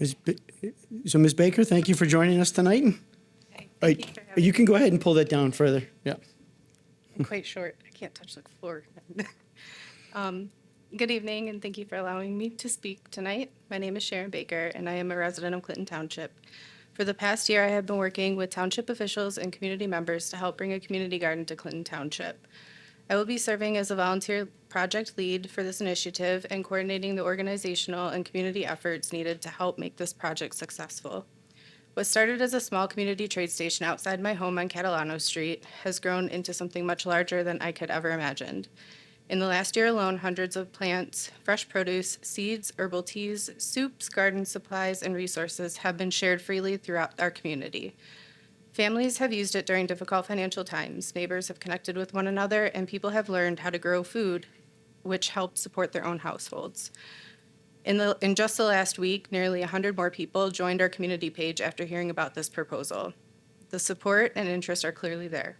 Ms. Baker, thank you for joining us tonight. You can go ahead and pull that down further. Yeah. Quite short. I can't touch the floor. Good evening, and thank you for allowing me to speak tonight. My name is Sharon Baker, and I am a resident of Clinton Township. For the past year, I have been working with township officials and community members to help bring a community garden to Clinton Township. I will be serving as a volunteer project lead for this initiative and coordinating the organizational and community efforts needed to help make this project successful. What started as a small community trade station outside my home on Catalano Street has grown into something much larger than I could ever imagined. In the last year alone, hundreds of plants, fresh produce, seeds, herbal teas, soups, garden supplies, and resources have been shared freely throughout our community. Families have used it during difficult financial times. Neighbors have connected with one another, and people have learned how to grow food, which helped support their own households. In just the last week, nearly 100 more people joined our community page after hearing about this proposal. The support and interest are clearly there.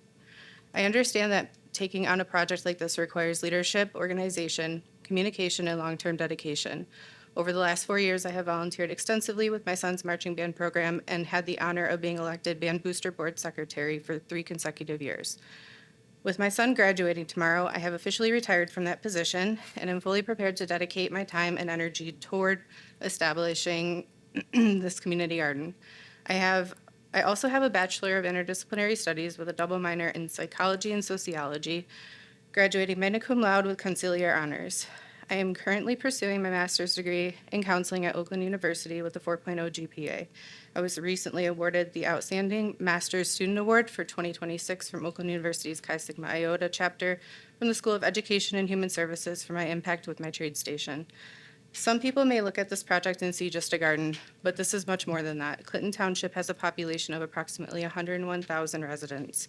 I understand that taking on a project like this requires leadership, organization, communication, and long-term dedication. Over the last 4 years, I have volunteered extensively with my son's marching band program and had the honor of being elected Band Booster Board Secretary for 3 consecutive years. With my son graduating tomorrow, I have officially retired from that position and am fully prepared to dedicate my time and energy toward establishing this community garden. I also have a Bachelor of Interdisciplinary Studies with a double minor in psychology and sociology, graduating magna cum laude with conciliar honors. I am currently pursuing my master's degree in counseling at Oakland University with a 4.0 GPA. I was recently awarded the Outstanding Master's Student Award for 2026 from Oakland University's Chi Sigma Iota chapter from the School of Education and Human Services for my impact with my trade station. Some people may look at this project and see just a garden, but this is much more than that. Clinton Township has a population of approximately 101,000 residents.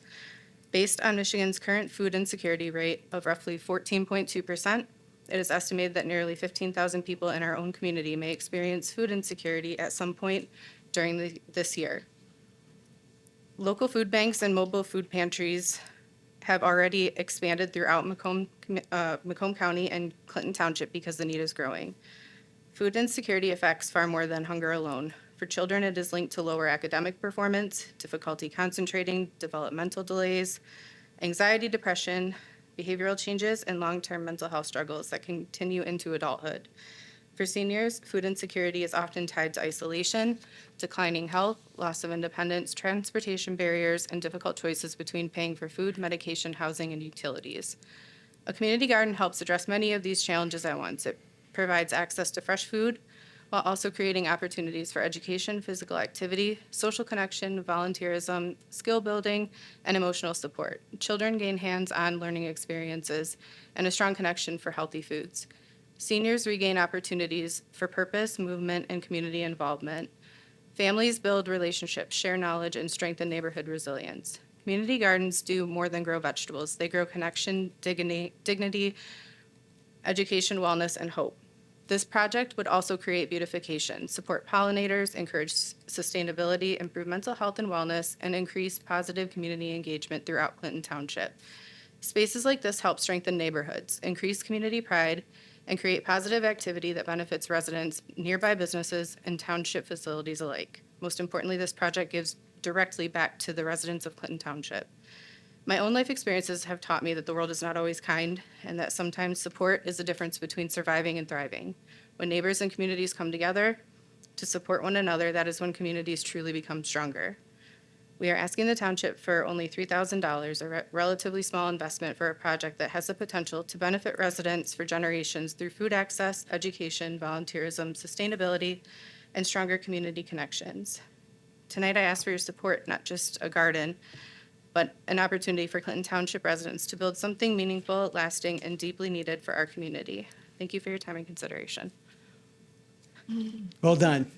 Based on Michigan's current food insecurity rate of roughly 14.2%, it is estimated that nearly 15,000 people in our own community may experience food insecurity at some point during this year. Local food banks and mobile food pantries have already expanded throughout Macomb County and Clinton Township because the need is growing. Food insecurity affects far more than hunger alone. For children, it is linked to lower academic performance, difficulty concentrating, developmental delays, anxiety, depression, behavioral changes, and long-term mental health struggles that continue into adulthood. For seniors, food insecurity is often tied to isolation, declining health, loss of independence, transportation barriers, and difficult choices between paying for food, medication, housing, and utilities. A community garden helps address many of these challenges at once. It provides access to fresh food while also creating opportunities for education, physical activity, social connection, volunteerism, skill building, and emotional support. Children gain hands-on learning experiences and a strong connection for healthy foods. Seniors regain opportunities for purpose, movement, and community involvement. Families build relationships, share knowledge, and strengthen neighborhood resilience. Community gardens do more than grow vegetables. They grow connection, dignity, education, wellness, and hope. This project would also create beautification, support pollinators, encourage sustainability, improve mental health and wellness, and increase positive community engagement throughout Clinton Township. Spaces like this help strengthen neighborhoods, increase community pride, and create positive activity that benefits residents, nearby businesses, and township facilities alike. Most importantly, this project gives directly back to the residents of Clinton Township. My own life experiences have taught me that the world is not always kind, and that sometimes support is the difference between surviving and thriving. When neighbors and communities come together to support one another, that is when communities truly become stronger. We are asking the township for only $3,000, a relatively small investment for a project that has the potential to benefit residents for generations through food access, education, volunteerism, sustainability, and stronger community connections. Tonight, I ask for your support, not just a garden, but an opportunity for Clinton Township residents to build something meaningful, lasting, and deeply needed for our community. Thank you for your time and consideration. Well done.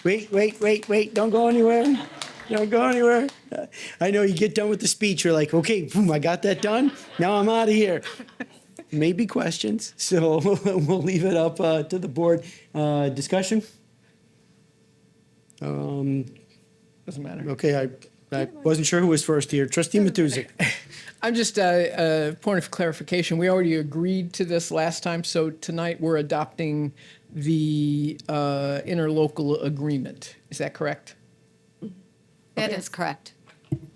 Wait, don't go anywhere. Don't go anywhere. I know you get done with the speech, you're like, okay, boom, I got that done. Now I'm out of here. Maybe questions, so we'll leave it up to the board. Discussion? Doesn't matter. Okay, I wasn't sure who was first here. Trustee Matuzik. I'm just a point of clarification. We already agreed to this last time, so tonight we're adopting the interlocal agreement. Is that correct? That is correct.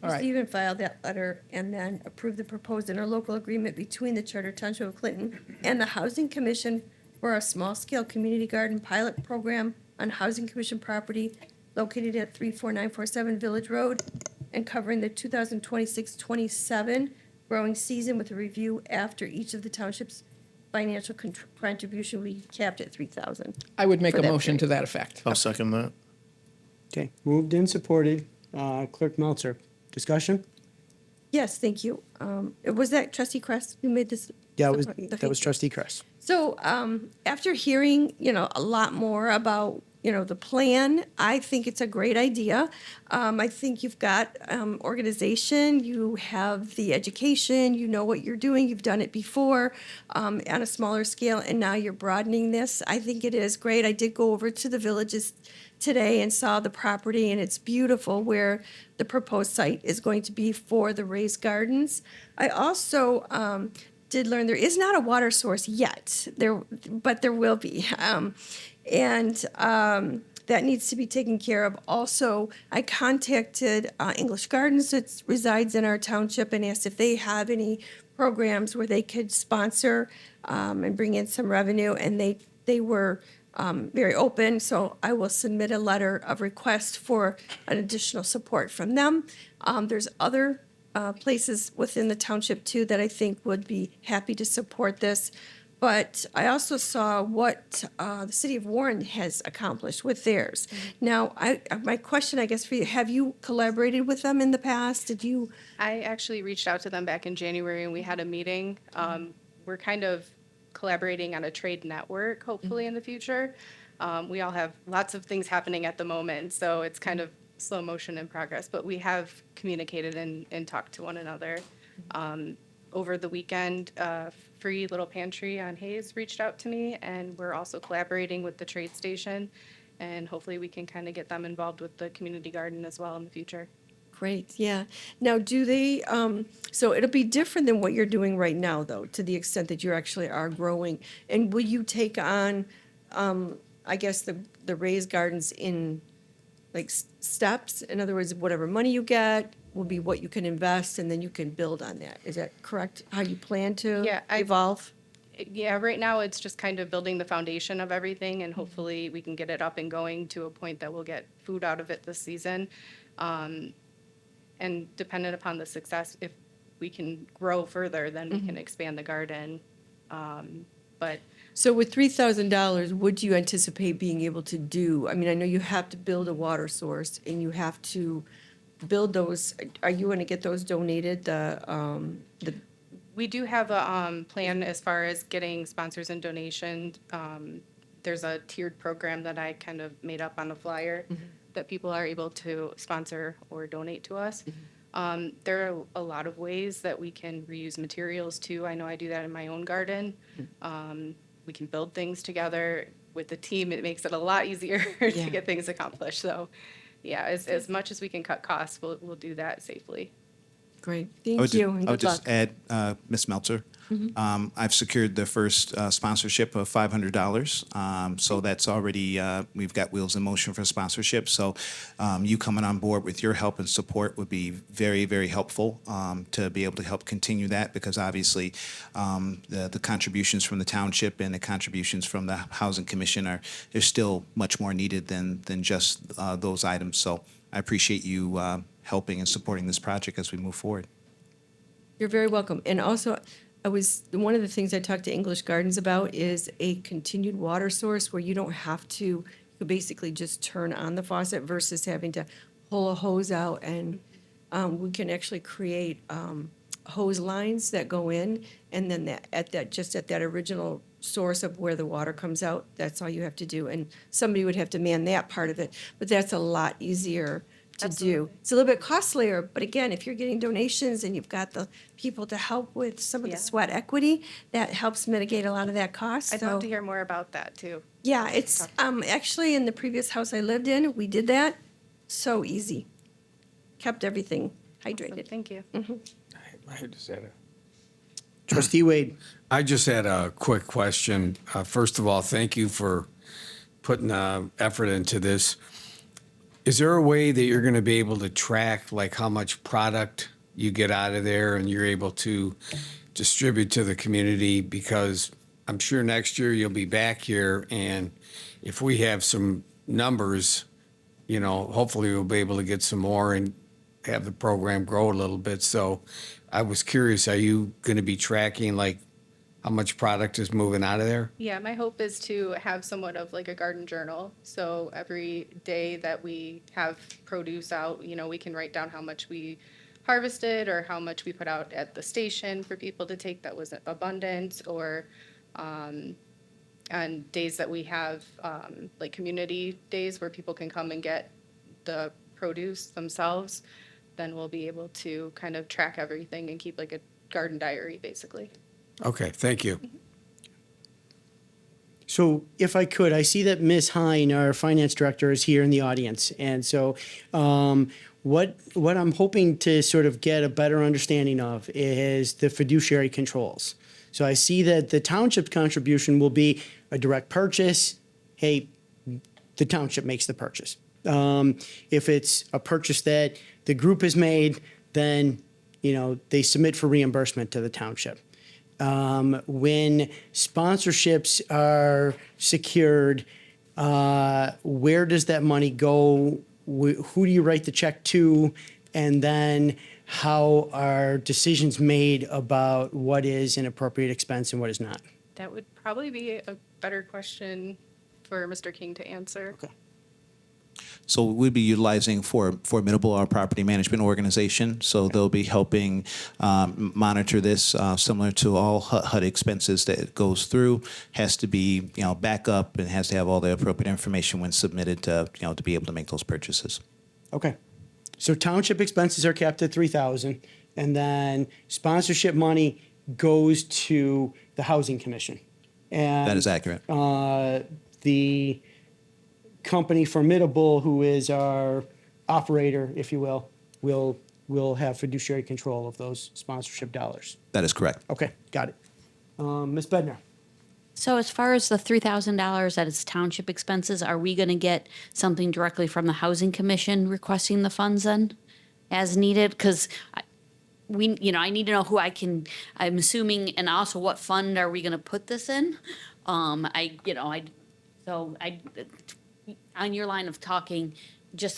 All right. Receive and file that letter and then approve the proposed interlocal agreement between the Charter Township of Clinton and the Housing Commission for a small-scale community garden pilot program on Housing Commission property located at 34947 Village Road and covering the 2026-27 growing season with a review after each of the township's financial contribution will be capped at $3,000. I would make For a that motion to period. that effect. I'll second that. Okay, moved and supported. Clerk Meltzer. Discussion? Yes, thank you. Was that Trustee Kress who made this? Yeah, that was Okay. Trustee Kress. So after hearing, a lot more about the plan. I think it's a great idea. I think you've got organization, you have the education, you know what you're doing, you've done it before on a smaller scale, and now you're broadening this. I think it is great. I did go over to the villages today and saw the property, and it's beautiful where the proposed site is going to be for the raised gardens. I also did learn there is not a water source yet, but there will be. That needs to be taken care of. Also, I contacted English Gardens that resides in our township and asked if they have any programs where they could sponsor and bring in some revenue, and they were very open, so I will submit a letter of request for an additional support from them. There's other places within the township too that I think would be happy to support this. But I also saw what the city of Warren has accomplished with theirs. Now, my question, I guess, for you, have you collaborated with them in the past? Did you? I actually reached out to them back in January and we had a meeting. We're kind of collaborating on a trade network, hopefully in the future. We all have lots of things happening at the moment, so it's kind of slow motion in progress, but we have communicated and talked to one another. Over the weekend, Free Little Pantry on Hayes reached out to me, and we're also collaborating with the trade station, and hopefully we can kind of get them involved with the community garden as well in the future. Great, yeah. Now, do they, so it'll be different than what you're doing right now, though, to the extent that you actually are growing. And will you take on, I guess, the raised gardens in, like, steps? In other words, whatever money you get will be what you can invest, and then you can build on that. Is that correct, how you plan to Yeah, evolve? Yeah, right now it's just kind of building the foundation of everything, and hopefully we can get it up and going to a point that we'll get food out of it this season. And dependent upon the success, if we can grow further, then we can expand the garden. But So with $3,000, would you anticipate being able to do, I mean, I know you have to build a water source and you have to build those, are you going to get those donated, the we do have a plan as far as getting sponsors and donations. There's a tiered program that I kind of made up on a flyer that people are able to sponsor or donate to us. There are a lot of ways that we can reuse materials too. I know I do that in my own garden. We can build things together. With the team, it makes it a lot easier Yeah. to get things accomplished. So, yeah, as much as we can cut costs, we'll do that safely. Great, I thank would, you, and I would good luck. just add, Ms. Meltzer, I've secured the first sponsorship of $500. So that's already, we've got wheels in motion for sponsorship. So you coming on board with your help and support would be very, very helpful to be able to help continue that, because obviously the contributions from the township and the contributions from the Housing Commission are still much more needed than just those items. So I appreciate you helping and supporting this project as we move forward. You're very welcome. And also, one of the things I talked to English Gardens about is a continued water source where you don't have to, you could basically just turn on the faucet versus having to pull a hose out. And we can actually create hose lines that go in, and then at that original source of where the water comes out, that's all you have to do. And somebody would have to man that part of it, but that's a lot easier to do. Absolutely. It's a little bit costlier, but again, if you're getting donations and you've got the people to help with some of the Yeah. sweat equity, that helps mitigate a lot of that cost. I'd So, love to hear more about that too. yeah, it's actually in the previous house I lived in, we did that. So easy. Kept everything So hydrated. thank you. Trustee Wade. I just had a quick question. First of all, thank you for putting effort into this. Is there a way that you're going to be able to track like how much product you get out of there and you're able to distribute to the community? Because I'm sure next year you'll be back here, and if we have some numbers, hopefully we'll be able to get some more and have the program grow a little bit. So I was curious, are you going to be tracking like how much product is moving out of there? Yeah, my hope is to have somewhat of like a garden journal. So every day that we have produce out, we can write down how much we harvested or how much we put out at the station for people to take that was abundant, or on days that we have, like community days where people can come and get the produce themselves, then we'll be able to kind of track everything and keep like a garden diary, basically. Okay, thank you. So if I could, I see that Ms. Hine, our finance director, is here in the audience. And so what I'm hoping to sort of get a better understanding of is the fiduciary controls. So I see that the township's contribution will be a direct purchase. Hey, the township makes the purchase. If it's a purchase that the group has made, then, they submit for reimbursement to the township. When sponsorships are secured, where does that money go? Who do you write the check to? And then how are decisions made about what is an appropriate expense and what is not? That would probably be a better question for Mr. King to answer. Okay. So we'd be utilizing Formidable, our property management organization. So they'll be helping monitor this, similar to all HUD expenses that it goes through. Has to be, back up and has to have all the appropriate information when submitted to be able to make those purchases. Okay. So township expenses are capped at $3,000, and then sponsorship money goes to the Housing Commission. And That is accurate. The company Formidable, who is our operator, if you will have fiduciary control of those sponsorship dollars. That is correct. Okay, got it. Ms. Bednar. So as far as the $3,000 that is township expenses, are we going to get something directly from the Housing Commission requesting the funds then as needed? Because I need to know who I'm assuming, and also what fund are we going to put this in? On your line of talking,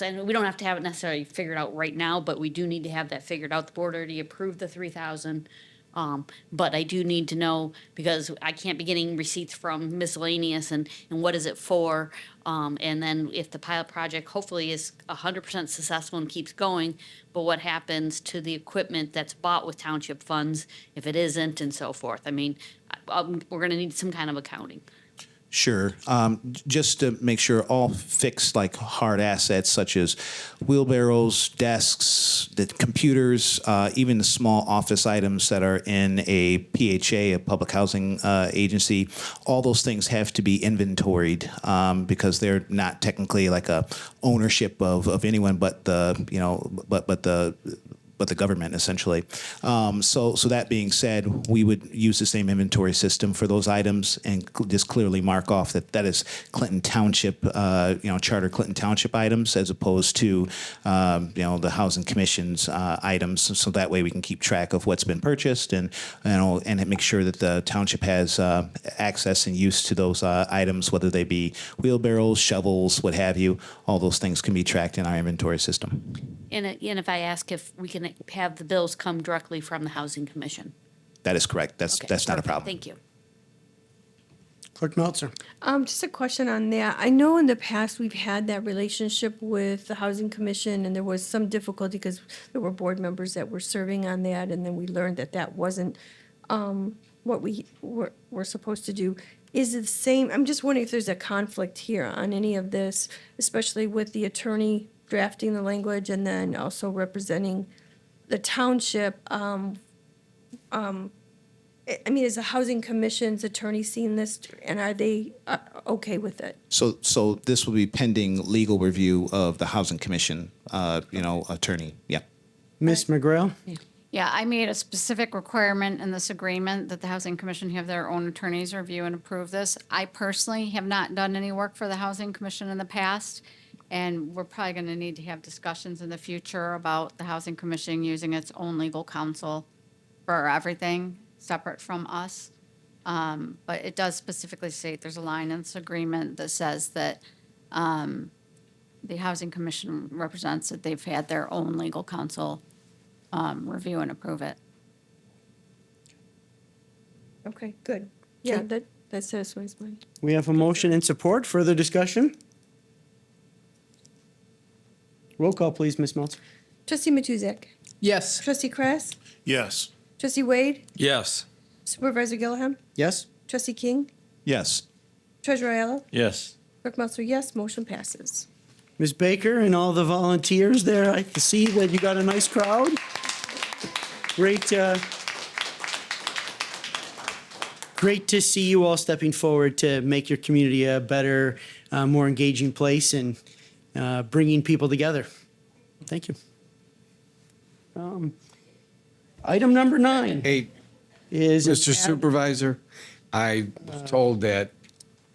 and we don't have to have it necessarily figured out right now, but we do need to have that figured out. The board already approved the 3,000. But I do need to know, because I can't be getting receipts from miscellaneous and what is it for? And then if the pilot project hopefully is 100% successful and keeps going, but what happens to the equipment that's bought with township funds if it isn't, and so forth? I mean, we're going to need some kind of accounting. Sure. Just to make sure all fixed, like hard assets such as wheelbarrows, desks, the computers, even the small office items that are in a PHA, a public housing agency, all those things have to be inventoried because they're not technically like a ownership of anyone but the government, essentially. So that being said, we would use the same inventory system for those items and just clearly mark off that is Clinton Township, Charter Clinton Township items, as opposed to, the Housing Commission's items. So that way we can keep track of what's been purchased and make sure that the township has access and use to those items, whether they be wheelbarrows, shovels, what have you. All those things can be tracked in our inventory system. And if I ask if we can have the bills come directly from the Housing Commission. That is correct. That's Okay, not a perfect. problem. Thank you. Clerk Meltzer. Just a question on that. I know in the past we've had that relationship with the Housing Commission, and there was some difficulty because there were board members that were serving on that, and then we learned that wasn't what we were supposed to do. Is it the same? I'm just wondering if there's a conflict here on any of this, especially with the attorney drafting the language and then also representing the township. Is the Housing Commission's attorney seeing this, and are they okay with it? So this will be pending legal review of the Housing Commission, attorney. Yeah. Ms. McGrail. Yeah, I made a specific requirement in this agreement that the Housing Commission have their own attorneys review and approve this. I personally have not done any work for the Housing Commission in the past, and we're probably going to need to have discussions in the future about the Housing Commission using its own legal counsel for everything separate from us. But it does specifically state, there's a line in this agreement that says that the Housing Commission represents that they've had their own legal counsel review and approve it. Okay, good. Yeah, that satisfies mine. We have a motion and support. Further discussion? Roll call, please, Ms. Meltzer. Trustee Matuzak. Yes. Trustee Kress. Yes. Trustee Wade. Yes. Supervisor Gilliam. Yes? Trustee King. Yes. Treasurer Aiello? Yes. Clerk Meltzer, yes. Motion passes. Ms. Baker and all the volunteers there, I can see that you got a nice crowd. Great to see you all stepping forward to make your community a better, more engaging place and bringing people together. Thank you. Item number 9 Hey, is. Mr. Supervisor, I was told that,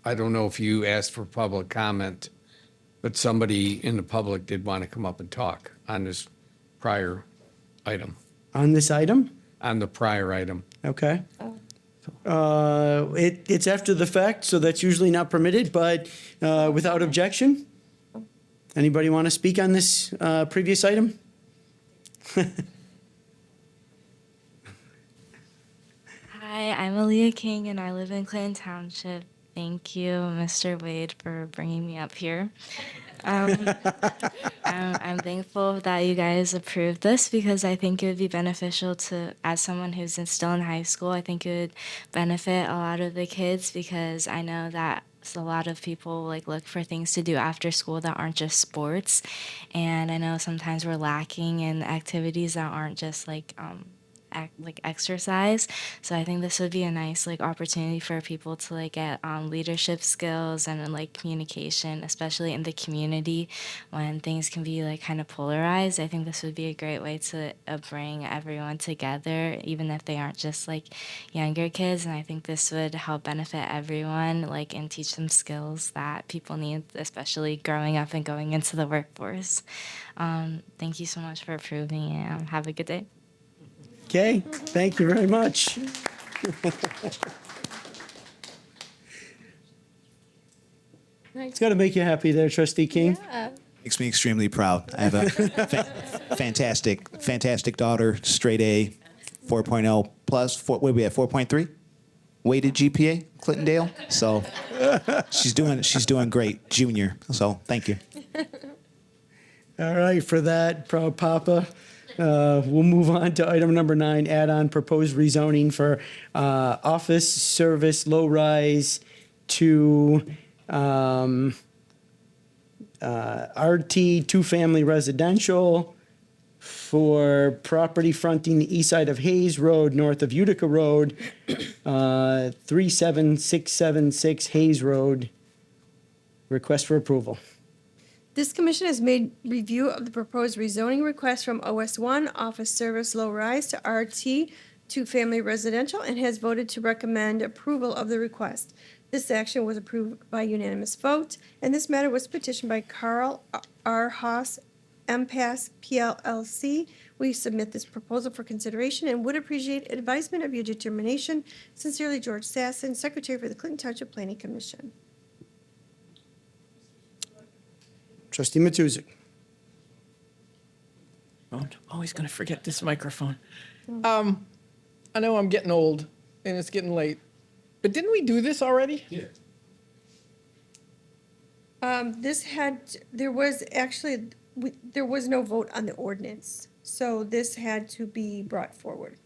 I don't know if you asked for public comment, but somebody in the public did want to come up and talk on this prior item, On this item? on the prior item. Okay. It's after the fact, so that's usually not permitted, but without objection? Anybody want to speak on this previous item? Hi, I'm Aaliyah King and I live in Clinton Township. Thank you, Mr. Wade, for bringing me up here. I'm thankful that you guys approved this because I think it would be beneficial to, as someone who's still in high school, I think it would benefit a lot of the kids because I know that a lot of people like look for things to do after school that aren't just sports, and I know sometimes we're lacking in activities that aren't just like exercise. So I think this would be a nice like opportunity for people to like get leadership skills and like communication, especially in the community when things can be like kind of polarized. I think this would be a great way to bring everyone together, even if they aren't just like younger kids. And I think this would help benefit everyone, like, and teach them skills that people need, especially growing up and going into the workforce. Thank you so much for approving it. Have a good day. Okay, thank you very much. It's got to make you happy there, Trustee King. Makes me extremely proud. I have a fantastic daughter, straight A, 4.0 plus. What are we at? 4.3 weighted GPA, Clintondale. So she's doing great, junior. So thank you. All right, for that, proud papa. We'll move on to item number 9, add-on proposed rezoning for office service low-rise to RT two-family residential for property fronting the east side of Hayes Road, north of Utica Road, 37676 Hayes Road. Request for approval. This commission has made review of the proposed rezoning request from OS1 Office Service Low Rise to RT Two-Family Residential and has voted to recommend approval of the request. This action was approved by unanimous vote, and this matter was petitioned by Carl R. Haas, MPAS PLLC. We submit this proposal for consideration and would appreciate advisement of your determination. Sincerely, George Sasson, Secretary for the Clinton Township Planning Commission. Trustee Matuzik. Oh, I'm always going to forget this microphone. I know I'm getting old and it's getting late, but didn't we do this already? Yeah. There was no vote on the ordinance, so this had to be brought forward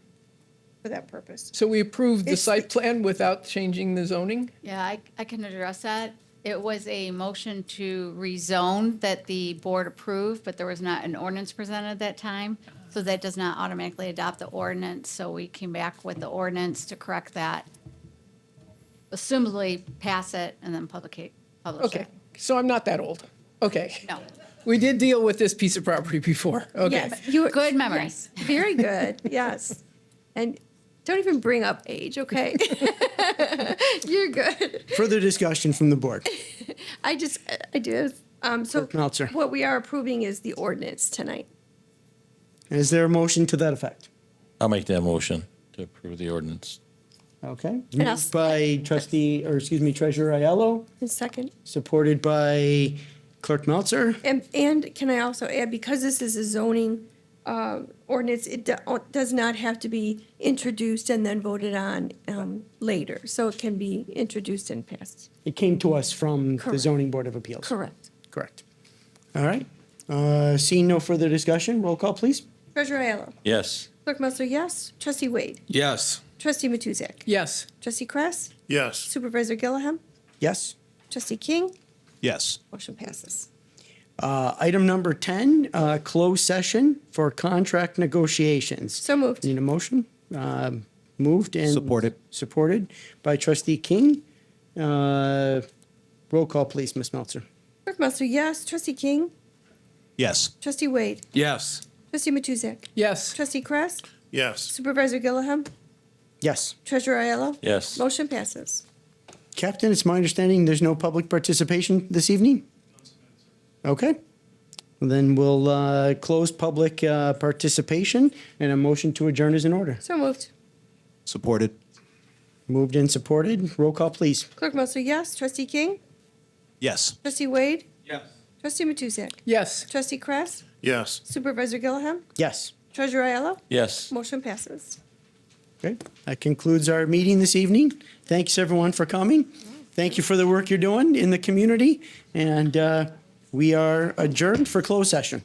for that purpose. So we approved the It's- site plan without changing the zoning? Yeah, I can address that. It was a motion to rezone that the board approved, but there was not an ordinance presented at that time. So that does not automatically adopt the ordinance. So we came back with the ordinance to correct that. Assumably pass it and then publish Okay, it. so I'm not that old. Okay. No. We did deal with this piece of property before. Okay. Yes, you were- Good memory. yes, very good, yes. And don't even bring up age, okay? You're good. Further discussion from the board. I do. So Clerk Meltzer. what we are approving is the ordinance tonight. Is there a motion to that effect? I'll make that motion to approve the ordinance. Okay. And I'll Moved by Treasurer Aiello, And second. supported by Clerk Meltzer. And can I also add, because this is a zoning ordinance, it does not have to be introduced and then voted on later. So it can be introduced and passed. It came to us from the Correct. Zoning Board of Appeals. Correct. Correct. All right. Seeing no further discussion, roll call, please. Treasurer Aiello. Yes. Clerk Meltzer, yes. Trustee Wade. Yes. Trustee Matuzak. Yes. Trustee Kress. Yes. Supervisor Gilliam. Yes. Trustee King? Yes. Motion passes. Item number 10, closed session for contract negotiations. So moved. Need a motion? Moved and. Supported. Supported by trustee King. Roll call, please, Ms. Meltzer. Clerk Meltzer, yes. Trustee King? Yes. Trustee Wade? Yes. Trustee Matuzak? Yes. Trustee Kress? Yes. Supervisor Gillaham? Yes. Treasurer Aiello? Yes. Motion passes. Captain, it's my understanding there's no public participation this evening? Okay. Then we'll close public participation, and a motion to adjourn is in order. So moved. Supported. Moved and supported. Roll call, please. Clerk Meltzer, yes. Trustee King? Yes. Trustee Wade? Yes. Trustee Matuzak? Yes. Trustee Kress? Yes. Supervisor Gillaham? Yes. Treasurer Aiello? Yes. Motion passes. Okay. That concludes our meeting this evening. Thanks, everyone, for coming. Thank you for the work you're doing in the community, and we are adjourned for closed session.